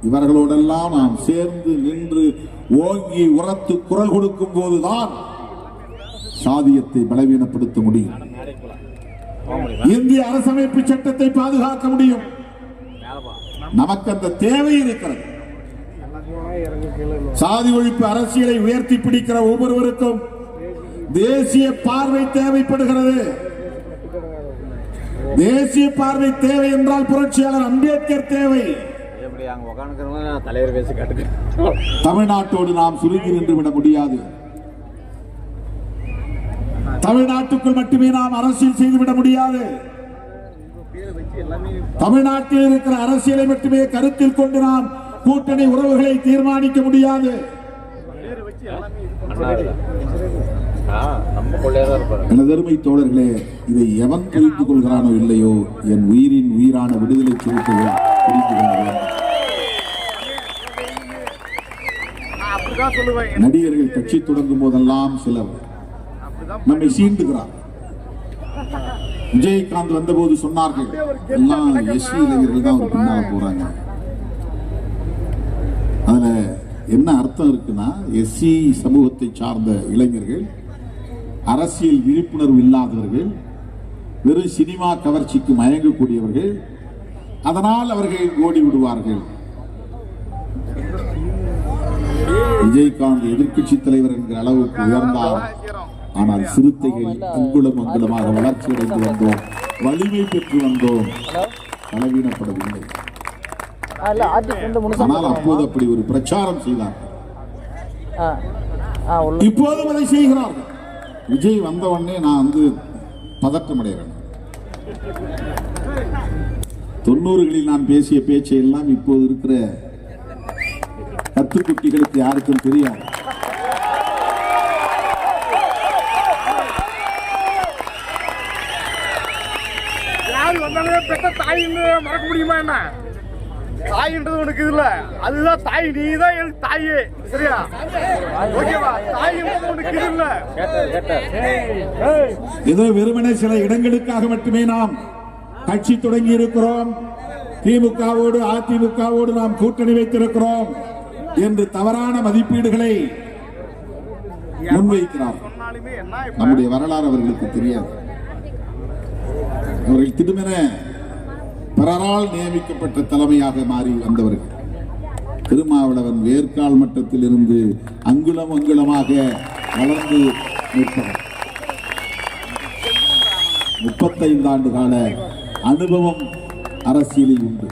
இவர்களோடெல்லாம் நாம் சேர்ந்து நின்று ஓங்கி உரத்து குரல் கொடுக்கும் போதுதான் சாதியத்தை பலவீனப்படுத்த முடியும். இந்திய அரசமைப்பு சட்டத்தை பாதுகாக்க முடியும். நமக்கு அந்த தேவை இருக்கிறது. சாதி ஒழிப்பு அரசியலை உயர்த்தி பிடிக்கிற ஒவ்வொருவருக்கும் தேசிய பார்வை தேவைப்படுகிறது. தேசிய பார்வை தேவை என்றால் புரட்சியாளர் அம்பேத்கர் தேவை. தமிழ்நாட்டோடு நாம் சுருங்கி நின்று விட முடியாது. தமிழ்நாட்டுக்குள் மட்டுமே நாம் அரசியல் செய்துவிட முடியாது. தமிழ்நாட்டில் இருக்கிற அரசியலை மட்டுமே கருத்தில் கொண்டு நாம் கூட்டணி உறவுகளை தீர்மானிக்க முடியாது. எனதருமை தோழர்களே, இதை எவன் புரிந்து கொள்கிறானோ இல்லையோ, என் உயிரின் உயிரான விடுதலை சிறுத்தைகள் புரிந்து கொள்கிறேன். நடிகர்கள் கட்சி தொடங்கும் போதெல்லாம் சிலர் நம்மை சீண்டுகிறார். விஜயகாந்த் வந்தபோது சொன்னார்கள், எல்லாம் எஸ்சி இளைஞர்கள் தான் ஒரு பின்னால போறாங்க. அதுல என்ன அர்த்தம் இருக்குன்னா, எஸ்சி சமூகத்தை சார்ந்த இளைஞர்கள், அரசியல் விழிப்புணர்வு இல்லாதவர்கள், வெறும் சினிமா கவர்ச்சிக்கு மயங்கக்கூடியவர்கள், அதனால் அவர்கள் ஓடி விடுவார்கள். விஜயகாந்த் எதிர்கட்சி தலைவர் என்கிற அளவுக்கு உயர்ந்தார். ஆனால் சிறுத்தைகள் அங்குலம் அங்குலமாக வளர்ச்சி அடைந்து வந்தோம், வலிமை பெற்று வந்தோம், பலவீனப்படவில்லை. ஆனால் அப்போது அப்படி ஒரு பிரச்சாரம் செய்தார்கள். இப்போதும் அதை செய்கிறார்கள். விஜய் வந்த உடனே நான் பதட்டம் அடைகிறேன். 90களில் நான் பேசிய பேச்சை எல்லாம் இப்போது இருக்கிற கத்துக்குட்டிகளுக்கு யாருக்கும் தெரியாது. யாரு வந்தாலும் பெற்ற தாயின்னு மறக்க முடியுமா? என்ன தாயின்றது உனக்கு இல்ல, அதுதான் தாய். நீ தான் எனக்கு தாயே, சரியா? ஓகேவா? தாயின்றது உனக்கு இல்ல. ஏதோ வெறுமனே சில இடங்களுக்காக மட்டுமே நாம் கட்சி தொடங்கி இருக்கிறோம், திமுகவோடு அதிமுகவோடு நாம் கூட்டணி வைத்திருக்கிறோம் என்று தவறான மதிப்பீடுகளை முன்வைக்கிறார். நம்முடைய வரலாறு அவர்களுக்கு தெரியாது. அவர்கள் திடுமென பிறரால் நியமிக்கப்பட்ட தலைமையாக மாறி வந்தவர்கள். திருமாவளவன் வேர்க்கால் மட்டத்தில் இருந்து அங்குலம் அங்குலமாக வளர்ந்து நிற்பவர். 35 ஆண்டு கால அனுபவம் அரசியலில் உண்டு.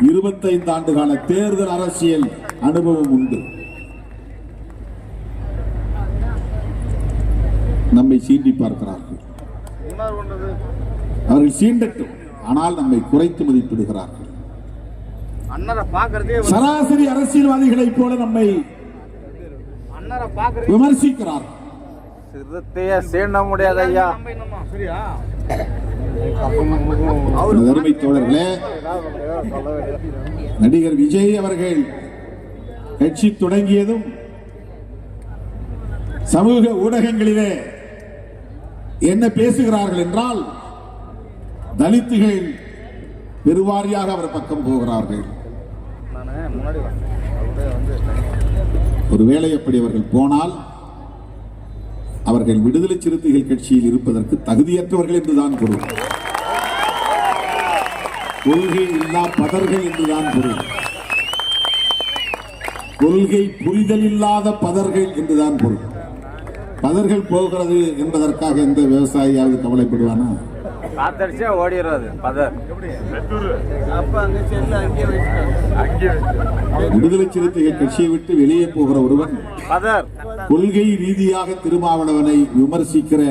25 ஆண்டு கால தேர்தல் அரசியல் அனுபவம் உண்டு. நம்மை சீண்டி பார்க்கிறார்கள். அவர்கள் சீண்டட்டும், ஆனால் நம்மை குறைத்து மதிப்பிடுகிறார்கள். சராசரி அரசியல்வாதிகளைப் போல நம்மை விமர்சிக்கிறார்கள். அருமை தோழர்களே, நடிகர் விஜய் அவர்கள் கட்சி தொடங்கியதும் சமூக ஊடகங்களிலே என்ன பேசுகிறார்கள் என்றால், தலித்துகள் பெருவாரியாக அவர் பக்கம் போகிறார்கள். ஒருவேளை அப்படி அவர்கள் போனால் அவர்கள் விடுதலை சிறுத்தைகள் கட்சியில் இருப்பதற்கு தகுதியற்றவர்கள் என்றுதான் பொருள். கொள்கை இல்லா பதர்கள் என்றுதான் பொருள். கொள்கை புரிதல் இல்லாத பதர்கள் என்றுதான் பொருள். பதர்கள் போகிறது என்பதற்காக எந்த விவசாயியாவது கவலைப்படுவானா? காத்தடிச்சா ஓடிடுறது பதர். விடுதலை சிறுத்தைகள் கட்சியை விட்டு வெளியே போகிற ஒருவன் பதர் கொள்கை ரீதியாக திருமாவளவனை விமர்சிக்கிற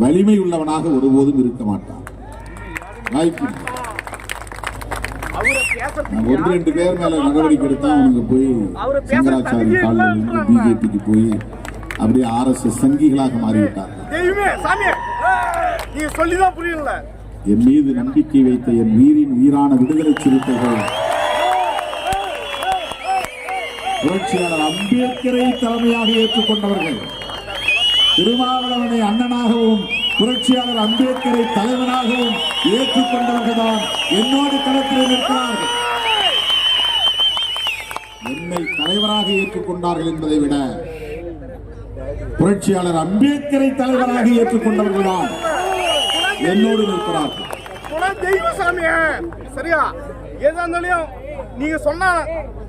வலிமை உள்ளவனாக ஒருபோதும் இருக்க மாட்டான். வாய்ப்பு இல்லை. நான் 1-2 பேர் மேல நடவடிக்கை எடுத்தா அவனுக்கு போய் சங்கராச்சாரி காலில் பிஜேபிக்கு போய் அப்படியே RSS சங்கிகளாக மாறிவிட்டார்கள். என் மீது நம்பிக்கை வைத்த என் உயிரான விடுதலை சிறுத்தைகள் புரட்சியாளர் அம்பேத்கரை தலைமையாக ஏற்றுக்கொண்டவர்கள், திருமாவளவனை அண்ணனாகவும் புரட்சியாளர் அம்பேத்கரை தலைவனாகவும் ஏற்றுக்கொண்டவர்கள் தான் என்னோடு களத்தில் நிற்கிறார்கள். என்னை தலைவராக ஏற்றுக்கொண்டார்கள் என்பதை விட புரட்சியாளர் அம்பேத்கரை தலைவராக ஏற்றுக்கொண்டவர்கள் தான் என்னோடு நிற்கிறார்கள். சரியா? ஏதாந்தாலும் நீங்க சொன்ன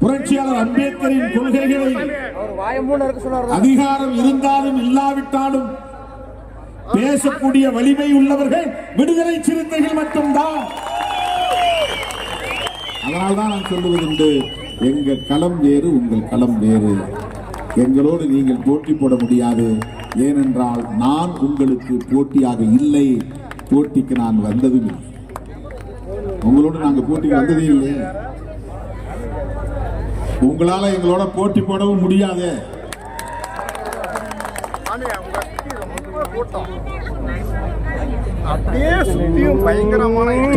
புரட்சியாளர் அம்பேத்கரின் கொள்கைகளை அதிகாரம் இருந்தாலும் இல்லாவிட்டாலும் பேசக்கூடிய வலிமை உள்ளவர்கள் விடுதலை சிறுத்தைகள் மட்டும்தான். அதனால்தான் நான் சொல்லுவதுண்டு, எங்க களம் வேறு, உங்கள் களம் வேறு. எங்களோடு நீங்கள் போட்டி போட முடியாது. ஏனென்றால் நான் உங்களுக்கு போட்டியாக இல்லை, போட்டிக்கு நான் வந்ததும் இல்லை. உங்களோடு நாங்க போட்டிக்கு வந்ததே இல்லை. உங்களால எங்களோட போட்டி போடவும் முடியாது.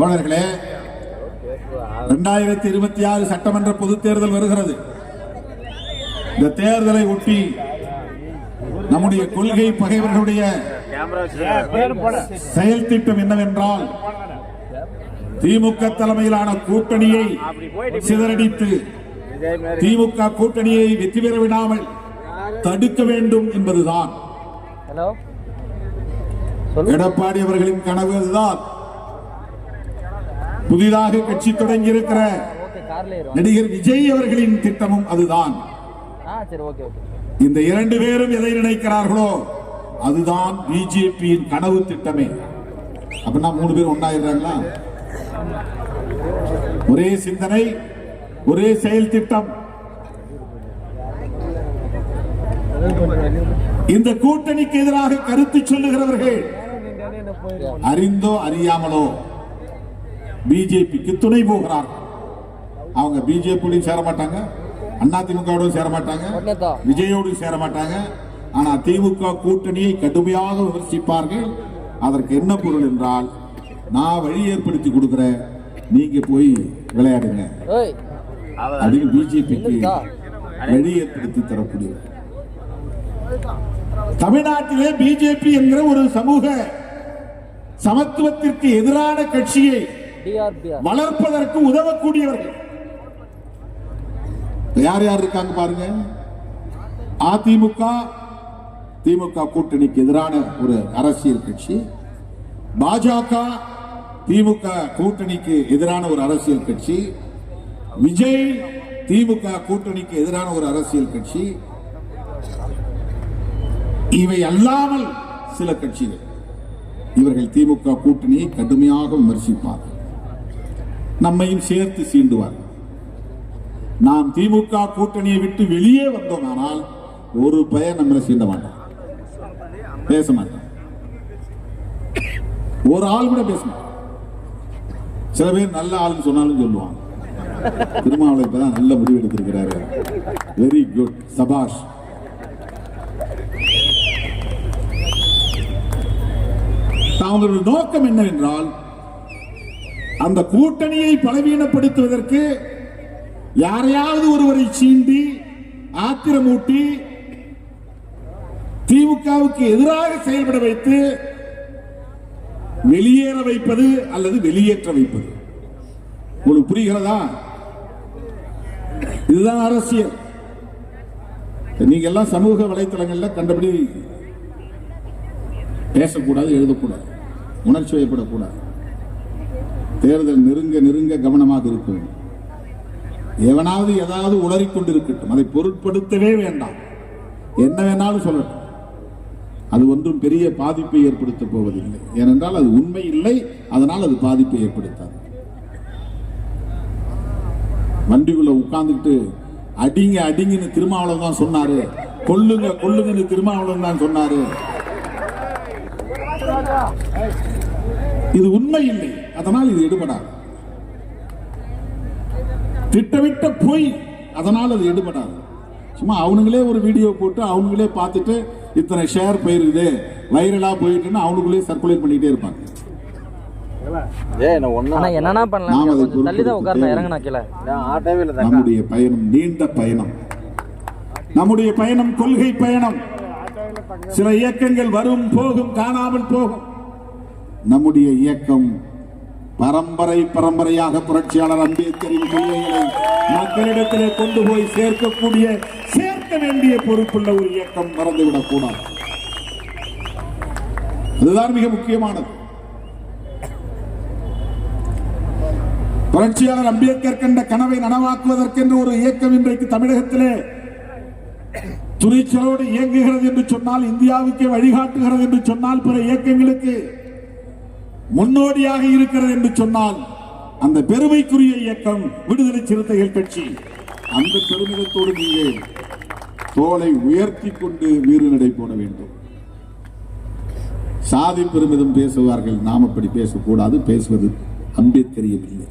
தோழர்களே, 2026 சட்டமன்ற பொதுத் தேர்தல் வருகிறது. இந்த தேர்தலை ஒட்டி நம்முடைய கொள்கை பகைவர்களுடைய செயல் திட்டம் என்னவென்றால், திமுக தலைமையிலான கூட்டணியை சிதறடித்து திமுக கூட்டணியை வெற்றி பெற விடாமல் தடுக்க வேண்டும் என்பதுதான். எடப்பாடி அவர்களின் கனவு அதுதான். புதிதாக கட்சி தொடங்கி இருக்கிற நடிகர் விஜய் அவர்களின் திட்டமும் அதுதான். இந்த 2 பேரும் எதை நினைக்கிறார்களோ அதுதான் பிஜேபியின் கனவு திட்டமே. அப்படின்னா 3 பேர் ஒன்னாயிடுறாங்களா? ஒரே சிந்தனை, ஒரே செயல் திட்டம். இந்த கூட்டணிக்கு எதிராக கருத்து சொல்லுகிறவர்கள் அறிந்தோ அறியாமலோ பிஜேபிக்கு துணை போகிறார்கள். அவங்க பிஜேபியோடும் சேர மாட்டாங்க, அதிமுகவோடும் சேர மாட்டாங்க, விஜயோடும் சேர மாட்டாங்க. ஆனா திமுக கூட்டணியை கடுமையாக விமர்சிப்பார்கள். அதற்கு என்ன பொருள் என்றால், நான் வழி ஏற்படுத்தி கொடுக்கிறேன், நீங்க போய் விளையாடுங்க அப்படின்னு பிஜேபிக்கு வழி ஏற்படுத்தி தரக்கூடிய. தமிழ்நாட்டிலே பிஜேபி என்கிற ஒரு சமூக சமத்துவத்திற்கு எதிரான கட்சியை வளர்ப்பதற்கு உதவக்கூடியவர்கள் யார் யார் இருக்காங்க பாருங்க. அதிமுக திமுக கூட்டணிக்கு எதிரான ஒரு அரசியல் கட்சி, பாஜக திமுக கூட்டணிக்கு எதிரான ஒரு அரசியல் கட்சி, விஜய் திமுக கூட்டணிக்கு எதிரான ஒரு அரசியல் கட்சி, இவை அல்லாமல் சில கட்சிகள். இவர்கள் திமுக கூட்டணியை கடுமையாக விமர்சிப்பார்கள், நம்மையும் சேர்த்து சீண்டுவார்கள். நாம் திமுக கூட்டணியை விட்டு வெளியே வந்தோமானால் ஒரு பையன் நம்மளை சீண்ட மாட்டான், பேச மாட்டான், ஒரு ஆள் கூட பேச மாட்டான். சில பேர் நல்ல ஆளுன்னு சொன்னாலும் சொல்லுவாங்க. திருமாவளவன் இப்பதான் நல்ல முடிவு எடுத்திருக்கிறாரு, வெரி குட், சபாஷ். அவங்களுடைய நோக்கம் என்னவென்றால், அந்த கூட்டணியை பலவீனப்படுத்துவதற்கு யாரையாவது ஒருவரை சீண்டி ஆத்திரமூட்டி திமுகவுக்கு எதிராக செயல்பட வைத்து வெளியேற வைப்பது அல்லது வெளியேற்ற வைப்பது. உங்களுக்கு புரிகிறதா? இதுதான் அரசியல். நீங்க எல்லாம் சமூக வலைத்தளங்கள்ல கண்டபடி பேசக்கூடாது, எழுதக்கூடாது, உணர்ச்சி வயப்படக்கூடாது. தேர்தல் நெருங்க நெருங்க கவனமாக இருக்க வேண்டும். எவனாவது ஏதாவது உளறிக்கொண்டிருக்கட்டும், அதை பொருட்படுத்தவே வேண்டாம். என்ன வேணாலும் சொல்லட்டும். அது ஒன்றும் பெரிய பாதிப்பை ஏற்படுத்த போவதில்லை. ஏனென்றால் அது உண்மை இல்லை, அதனால் அது பாதிப்பை ஏற்படுத்தாது. வண்டிக்குள்ள உட்கார்ந்துட்டு அடிங்க அடிங்கன்னு திருமாவளவன் தான் சொன்னாரு, கொல்லுங்க கொல்லுங்கன்னு திருமாவளவன் தான் சொன்னாரு. இது உண்மை இல்லை, அதனால் இது எடுபடாது. திட்டமிட்ட பொய், அதனால் அது எடுபடாது. சும்மா அவனுங்களே ஒரு வீடியோ போட்டு அவனுங்களே பார்த்துட்டு இத்தனை ஷேர் போயிருக்குது, வைரலா போயிட்டுன்னு அவனுங்களே சர்க்குலேட் பண்ணிட்டே இருப்பாங்க. என்னன்னா பண்ணலாம், தள்ளிதான் உட்கார்ந்து இறங்கினா கீழே. நம்முடைய பயணம் நீண்ட பயணம், நம்முடைய பயணம் கொள்கை பயணம். சில இயக்கங்கள் வரும் போகும், காணாமல் போகும். நம்முடைய இயக்கம் பரம்பரை பரம்பரையாக புரட்சியாளர் அம்பேத்கரின் கொள்கைகளை மக்களிடத்திலே கொண்டு போய் சேர்க்க வேண்டிய பொறுப்புள்ள ஒரு இயக்கம். மறந்துவிடக் கூடாது, அதுதான் மிக முக்கியமானது. புரட்சியாளர் அம்பேத்கர் கண்ட கனவை நனவாக்குவதற்கென்று ஒரு இயக்கம் இன்றைக்கு தமிழகத்திலே துணிச்சலோடு இயங்குகிறது என்று சொன்னால், இந்தியாவுக்கே வழிகாட்டுகிறது என்று சொன்னால், பிற இயக்கங்களுக்கு முன்னோடியாக இருக்கிறது என்று சொன்னால், அந்த பெருமைக்குரிய இயக்கம் விடுதலை சிறுத்தைகள் கட்சி. அந்த பெருமிதத்தோடு நீங்கள் தோளை உயர்த்தி கொண்டு வீறு நடை போட வேண்டும். சாதி பெருமிதம் பேசுவார்கள், நாம் அப்படி பேசக்கூடாது. பேசுவது அம்பேத்கரியம் இல்லை.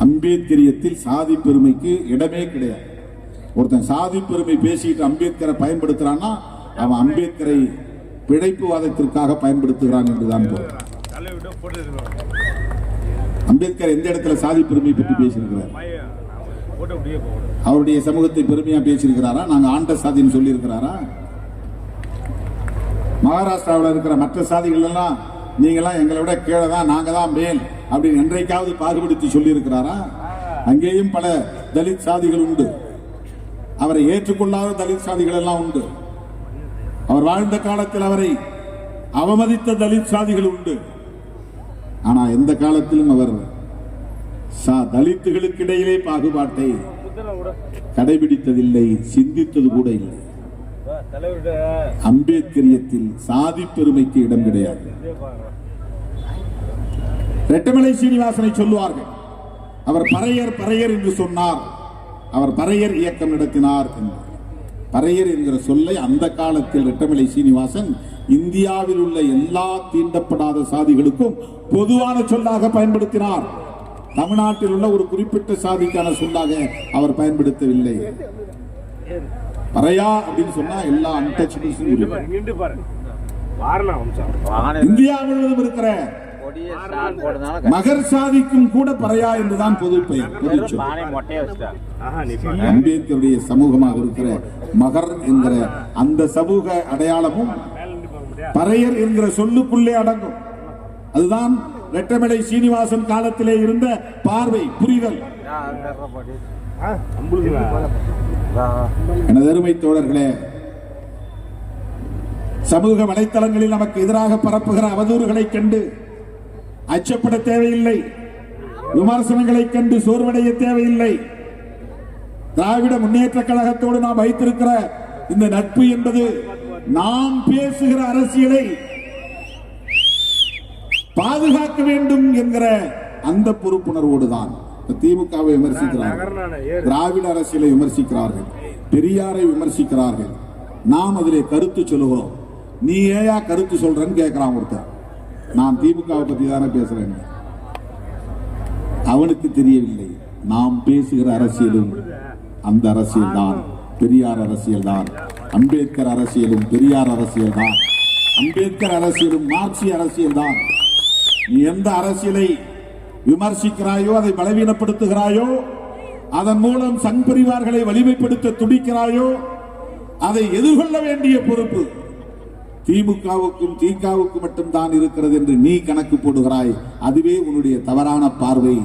அம்பேத்கரியத்தில் சாதி பெருமைக்கு இடமே கிடையாது. ஒருத்தன் சாதி பெருமை பேசிட்டு அம்பேத்கரை பயன்படுத்துறான்னா அவன் அம்பேத்கரை பிழைப்புவாதத்திற்காக பயன்படுத்துகிறான் என்றுதான் பொருள். அம்பேத்கர் எந்த இடத்துல சாதி பெருமை பற்றி பேசியிருக்கிறார்? அவருடைய சமூகத்தை பெருமையா பேசியிருக்கிறாரா? நாங்க ஆண்ட சாதின்னு சொல்லி இருக்கிறாரா? மகாராஷ்டிராவில் இருக்கிற மற்ற சாதிகள் எல்லாம் நீங்களாம் எங்களை விட கீழே தான், நாங்க தான் மேல் அப்படின்னு என்றைக்காவது பாகுபடுத்தி சொல்லி இருக்கிறாரா? அங்கேயும் பல தலித் சாதிகள் உண்டு, அவரை ஏற்றுக்கொள்ளாத தலித் சாதிகள் எல்லாம் உண்டு. அவர் வாழ்ந்த காலத்தில் அவரை அவமதித்த தலித் சாதிகள் உண்டு. ஆனா எந்த காலத்திலும் அவர் தலித்துகளுக்கு இடையிலே பாகுபாட்டை கடைபிடித்ததில்லை, சிந்தித்தது கூட இல்லை. அம்பேத்கரியத்தில் சாதி பெருமைக்கு இடம் கிடையாது. ரெட்டமலை சீனிவாசனை சொல்லுவார்கள், அவர் பறையர் என்று சொன்னார், அவர் பறையர் இயக்கம் நடத்தினார் என்று. பறையர் என்கிற சொல்லை அந்த காலத்தில் ரெட்டமலை சீனிவாசன் இந்தியாவில் உள்ள எல்லா தீண்டப்படாத சாதிகளுக்கும் பொதுவான சொல்லாக பயன்படுத்தினார். தமிழ்நாட்டில் உள்ள ஒரு குறிப்பிட்ட சாதிக்கான சொல்லாக அவர் பயன்படுத்தவில்லை. பறையா அப்படின்னு சொன்னா எல்லா அன்டச்சபிள்ஸ் இந்தியா முழுவதும் இருக்கிற மகர் சாதிக்கும் கூட பறையா என்றுதான் பொது பெயர். அம்பேத்கருடைய சமூகமாக இருக்கிற மகர் என்கிற அந்த சமூக அடையாளமும் பறையர் என்கிற சொல்லுக்குள்ளே அடங்கும். அதுதான் ரெட்டமலை சீனிவாசன் காலத்திலே இருந்த பார்வை, புரிதல். எனது அருமை தோழர்களே, சமூக வலைத்தளங்களில் நமக்கு எதிராக பரப்புகிற அவதூறுகளை கண்டு அச்சப்பட தேவையில்லை, விமர்சனங்களை கண்டு சோர்வடைய தேவையில்லை. திராவிட முன்னேற்ற கழகத்தோடு நாம் வைத்திருக்கிற இந்த நட்பு என்பது நாம் பேசுகிற அரசியலை பாதுகாக்க வேண்டும் என்கிற அந்த பொறுப்புணர்வோடு தான். திமுகவை விமர்சிக்கிறார்கள், திராவிட அரசியலை விமர்சிக்கிறார்கள், பெரியாரை விமர்சிக்கிறார்கள். நாம் அதிலே கருத்து சொல்லுகிறோம். நீ ஏயா கருத்து சொல்றன்னு கேட்கிறான் ஒருத்தர். நான் திமுகவை பத்தி தானே பேசுறேன். அவனுக்கு தெரியவில்லை, நாம் பேசுகிற அரசியலும் அந்த அரசியல் தான், பெரியார் அரசியல் தான். அம்பேத்கர் அரசியலும் பெரியார் அரசியல் தான். அம்பேத்கர் அரசியலும் மார்க்சிய அரசியல் தான். நீ எந்த அரசியலை விமர்சிக்கிறாயோ, அதை பலவீனப்படுத்துகிறாயோ, அதன் மூலம் சங் பரிவார்களை வலிமைப்படுத்த துடிக்கிறாயோ, அதை எதிர்கொள்ள வேண்டிய பொறுப்பு திமுகவுக்கும் திகாவுக்கும் மட்டும்தான் இருக்கிறது என்று நீ கணக்கு போடுகிறாய். அதுவே உன்னுடைய தவறான பார்வை.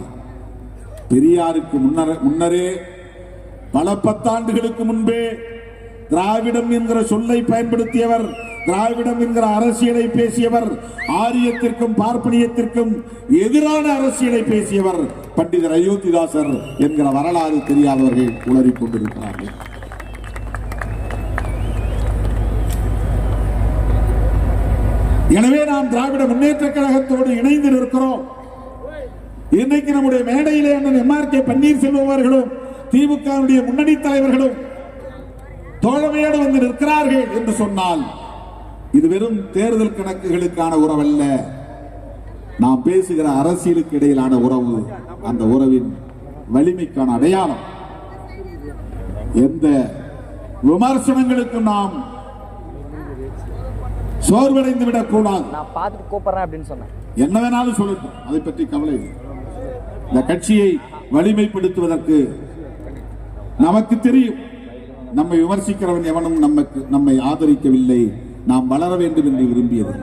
பெரியாருக்கு முன்னரே பல பத்தாண்டுகளுக்கு முன்பே திராவிடம் என்கிற சொல்லை பயன்படுத்தியவர், திராவிடம் என்கிற அரசியலை பேசியவர், ஆரியத்திற்கும் பார்ப்பனியத்திற்கும் எதிரான அரசியலை பேசியவர் பண்டிதர் அயோத்திதாசர் என்கிற வரலாறு தெரியாதவர்கள் உளறிக் கொண்டிருக்கிறார்கள். எனவே நாம் திராவிட முன்னேற்ற கழகத்தோடு இணைந்து நிற்கிறோம். இன்றைக்கு நம்முடைய மேடையிலே எம்.ஆர்.கே. பன்னீர்செல்வம் அவர்களும் திமுக முன்னணி தலைவர்களும் தோழமையோடு வந்து நிற்கிறார்கள் என்று சொன்னால் இது வெறும் தேர்தல் கணக்குகளுக்கான உறவல்ல, நாம் பேசுகிற அரசியலுக்கு இடையிலான உறவு. அந்த உறவின் வலிமைக்கான அடையாளம். எந்த விமர்சனங்களுக்கும் நாம் சோர்வடைந்து விடக் கூடாது. நான் பார்த்துட்டு கூப்பிடுறேன் அப்படின்னு சொன்னேன். என்ன வேணாலும் சொல்லட்டும், அதை பற்றி கவலை இல்லை. இந்த கட்சியை வலிமைப்படுத்துவதற்கு நமக்கு தெரியும், நம்மை விமர்சிக்கிறவன் எவனும் நம்மை ஆதரிக்கவில்லை, நாம் வளர வேண்டும் என்று விரும்பியது.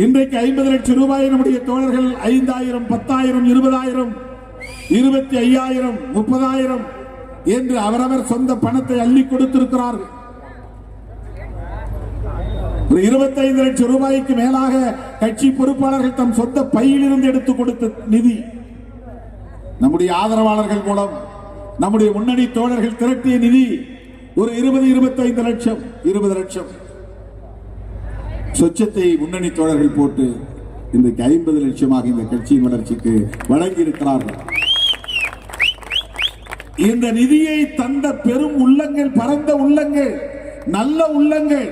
இன்றைக்கு 50 லட்சம் ரூபாய் நம்முடைய தோழர்கள் 5000, 10,000, 20,000, 25,000, 30,000 என்று அவரவர் சொந்த பணத்தை அள்ளி கொடுத்திருக்கிறார்கள். 25 லட்சம் ரூபாய்க்கு மேலாக கட்சி பொறுப்பாளர்கள் தம் சொந்த பையிலிருந்து எடுத்து கொடுத்த நிதி, நம்முடைய ஆதரவாளர்கள் மூலம் நம்முடைய முன்னணி தோழர்கள் திரட்டிய நிதி ஒரு 20-25 லட்சம், 20 லட்சம் சொச்சத்தை முன்னணி தோழர்கள் போட்டு இன்றைக்கு 50 லட்சமாக இந்த கட்சியின் வளர்ச்சிக்கு வழங்கி இருக்கிறார்கள். இந்த நிதியை தந்த பெரும் உள்ளங்கள், பரந்த உள்ளங்கள், நல்ல உள்ளங்கள்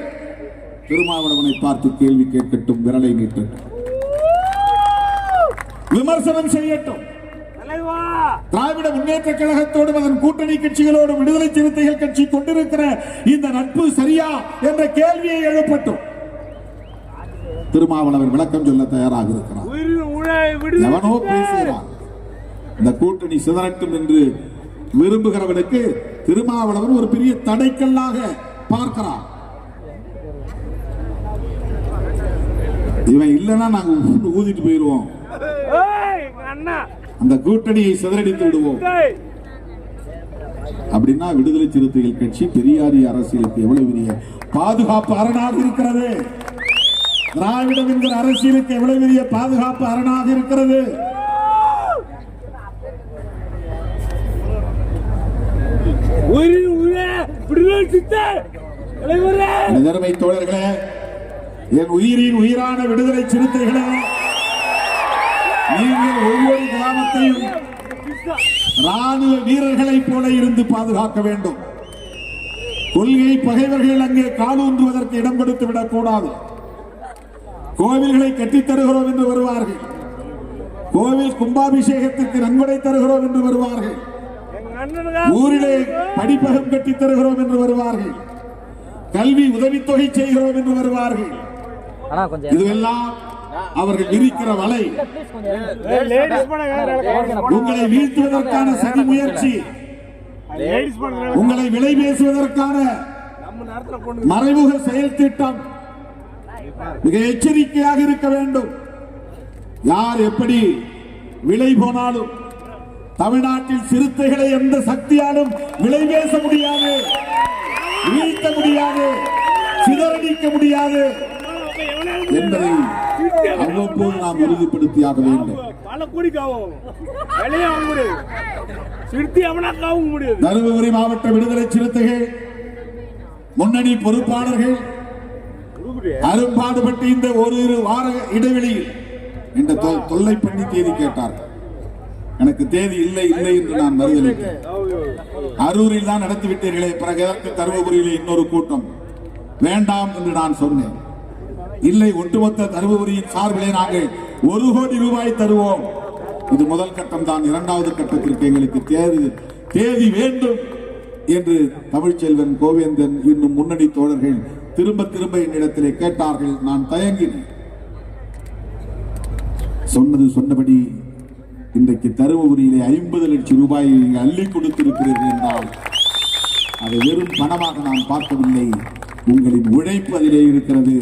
திருமாவளவனை பார்த்து கேள்வி கேட்கட்டும், விரலை நீட்டட்டும், விமர்சனம் செய்யட்டும். திராவிட முன்னேற்ற கழகத்தோடும் அதன் கூட்டணி கட்சிகளோடும் விடுதலை சிறுத்தைகள் கட்சி கொண்டிருக்கிற இந்த நட்பு சரியா என்ற கேள்வியை எழுப்பட்டும். திருமாவளவன் விளக்கம் சொல்ல தயாராக இருக்கிறார். எவனோ பேசுகிறார், இந்த கூட்டணி சிதறட்டும் என்று விரும்புகிறவனுக்கு திருமாவளவன் ஒரு பெரிய தடைக்கல்லாக பார்க்கிறார். இவன் இல்லைன்னா நாங்க ஊதிட்டு போயிருவோம், அந்த கூட்டணியை சிதறடித்து விடுவோம் அப்படின்னா விடுதலை சிறுத்தைகள் கட்சி பெரியாரிய அரசியலுக்கு எவ்வளவு பெரிய பாதுகாப்பு அரணாக இருக்கிறது. திராவிடம் என்கிற அரசியலுக்கு எவ்வளவு பெரிய பாதுகாப்பு அரணாக இருக்கிறது. நிதர்மை தோழர்களே, என் உயிரின் உயிரான விடுதலை சிறுத்தைகளே, நீங்கள் ஒவ்வொரு கிராமத்தையும் ராணுவ வீரர்களைப் போல இருந்து பாதுகாக்க வேண்டும். கொள்கை பகைவர்கள் அங்கே காலூன்றுவதற்கு இடம் கொடுத்து விடக்கூடாது. கோவில்களை கட்டித் தருகிறோம் என்று வருவார்கள், கோவில் கும்பாபிஷேகத்திற்கு நன்கொடை தருகிறோம் என்று வருவார்கள், ஊரிலே படிப்பகம் கட்டித் தருகிறோம் என்று வருவார்கள், கல்வி உதவித்தொகை செய்கிறோம் என்று வருவார்கள். இதுவெல்லாம் அவர்கள் விரிக்கிற வலை, உங்களை வீழ்த்துவதற்கான சதி முயற்சி, உங்களை விலை பேசுவதற்கான மறைமுக செயல் திட்டம். மிக எச்சரிக்கையாக இருக்க வேண்டும். யார் எப்படி விலை போனாலும் தமிழ்நாட்டில் சிறுத்தைகளை எந்த சக்தியாலும் விலை பேச முடியாது, வீழ்த்த முடியாது, சிதறடிக்க முடியாது என்பதை அவ்வப்போது நாம் உறுதிப்படுத்தியாக வேண்டும். தருமபுரி மாவட்ட விடுதலை சிறுத்தைகள் முன்னணி பொறுப்பாளர்கள் அரும்பாடுபட்டு இந்த ஒரு வார இடைவெளியில் இந்த தொல்லை பண்ணி தேதி கேட்டார்கள். எனக்கு தேதி இல்லை இல்லை என்று நான் மறுதளித்தேன். அரூரில் தான் நடத்திவிட்டீர்களே, பிறகு எதற்கு தருமபுரியில் இன்னொரு கூட்டம் வேண்டாம் என்று நான் சொன்னேன். இல்லை, ஒட்டுமொத்த தருமபுரியின் சார்பிலே நாங்கள் 1 கோடி ரூபாய் தருவோம். இது முதல் கட்டம் தான். 2வது கட்டத்திற்கு எங்களுக்கு தேதி வேண்டும் என்று தமிழ்ச்செல்வன், கோவேந்தன் இன்னும் முன்னணி தோழர்கள் திரும்ப திரும்ப என்னிடத்திலே கேட்டார்கள். நான் தயங்கினேன். சொன்னது சொன்னபடி இன்றைக்கு தருமபுரியிலே 50 லட்சம் ரூபாயை அள்ளி கொடுத்திருக்கிறீர்கள் என்றால் அதை வெறும் பணமாக நான் பார்க்கவில்லை. உங்களின் உழைப்பு அதிலே இருக்கிறது,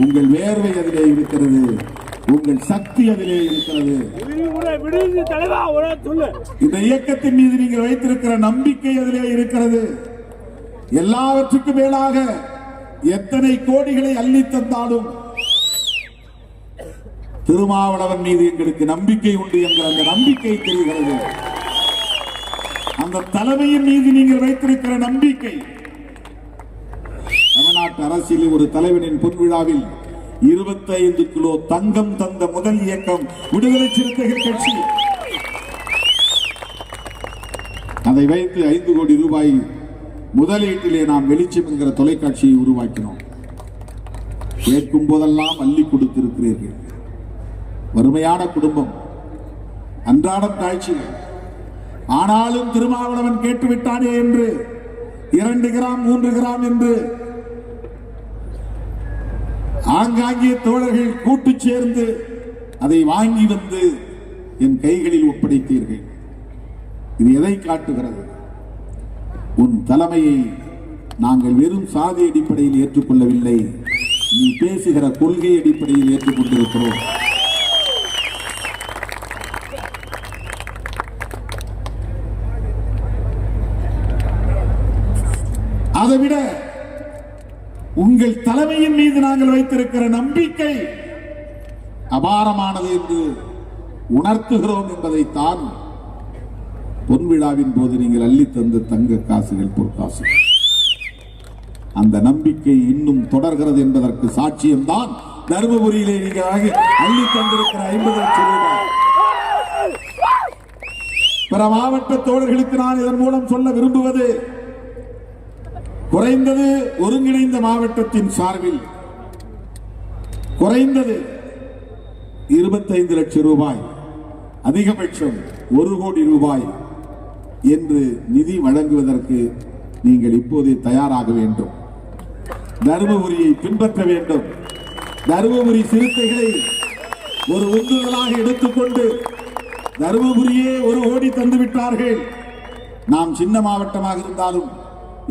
உங்கள் வேர்வை அதிலே இருக்கிறது, உங்கள் சக்தி அதிலே இருக்கிறது. இந்த இயக்கத்தின் மீது நீங்கள் வைத்திருக்கிற நம்பிக்கை அதிலே இருக்கிறது. எல்லாவற்றுக்கும் மேலாக எத்தனை கோடிகளை அள்ளி தந்தாலும் திருமாவளவன் மீது எங்களுக்கு நம்பிக்கை உண்டு என்கிற அந்த நம்பிக்கை தெரிகிறது. அந்த தலைமையின் மீது நீங்கள் வைத்திருக்கிற நம்பிக்கை தமிழ்நாட்டு அரசியலில் ஒரு தலைவனின் பொன்விழாவில் 25 கிலோ தங்கம் தந்த முதல் இயக்கம் விடுதலை சிறுத்தைகள் கட்சி. அதை வைத்து 5 கோடி ரூபாய் முதலீட்டிலே நாம் வெளிச்சம் என்கிற தொலைக்காட்சியை உருவாக்கினோம். கேட்கும் போதெல்லாம் அள்ளி கொடுத்திருக்கிறீர்கள். வறுமையான குடும்பம், அன்றாடம் காட்சிகள். ஆனாலும் திருமாவளவன் கேட்டுவிட்டானே என்று 2 கிராம் 3 கிராம் என்று ஆங்காங்கே தோழர்கள் கூட்டு சேர்ந்து அதை வாங்கி வந்து என் கைகளில் ஒப்படைத்தீர்கள். இது எதை காட்டுகிறது? உன் தலைமையை நாங்கள் வெறும் சாதி அடிப்படையில் ஏற்றுக்கொள்ளவில்லை, நீ பேசுகிற கொள்கை அடிப்படையில் ஏற்றுக்கொண்டிருக்கிறோம். அதைவிட உங்கள் தலைமையின் மீது நாங்கள் வைத்திருக்கிற நம்பிக்கை அபாரமானது என்று உணர்த்துகிறோம் என்பதைத்தான் பொன்விழாவின் போது நீங்கள் அள்ளி தந்த தங்க காசுகள், பொற்காசுகள், அந்த நம்பிக்கை இன்னும் தொடர்கிறது என்பதற்கு சாட்சியம்தான் தருமபுரியிலே நீங்கள் அள்ளி தந்திருக்கிற 50 லட்சம் ரூபாய். பிற மாவட்ட தோழர்களுக்கு நான் இதன் மூலம் சொல்ல விரும்புவது, குறைந்தது ஒருங்கிணைந்த மாவட்டத்தின் சார்பில் குறைந்தது 25 லட்சம் ரூபாய், அதிகபட்சம் 1 கோடி ரூபாய் என்று நிதி வழங்குவதற்கு நீங்கள் இப்போதே தயாராக வேண்டும். தருமபுரியை பின்பற்ற வேண்டும். தருமபுரி சிறுத்தைகளை ஒரு உந்துதலாக எடுத்துக்கொண்டு தருமபுரியே 1 கோடி தந்து விட்டார்கள். நாம் சின்ன மாவட்டமாக இருந்தாலும்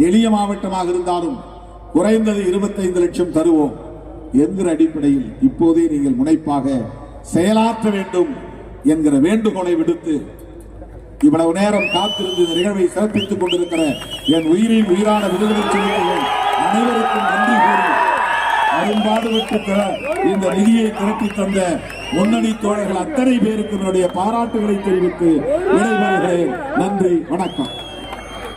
எளிய மாவட்டமாக இருந்தாலும் குறைந்தது 25 லட்சம் தருவோம் என்கிற அடிப்படையில் இப்போதே நீங்கள் முனைப்பாக செயலாற்ற வேண்டும் என்கிற வேண்டுகோளை விடுத்து, இவ்வளவு நேரம் காத்திருந்து இந்த நிகழ்வை சிறப்பித்துக் கொண்டிருக்கிற என் உயிரின் உயிரான விடுதலை சிறுத்தைகள் அனைவருக்கும் நன்றி கூறி, அரும்பாடுபட்டு இந்த நிதியை திரட்டி தந்த முன்னணி தோழர்கள் அத்தனை பேருக்கு என்னுடைய பாராட்டுகளை தெரிவித்து விடைபெறுகிறேன். நன்றி, வணக்கம்.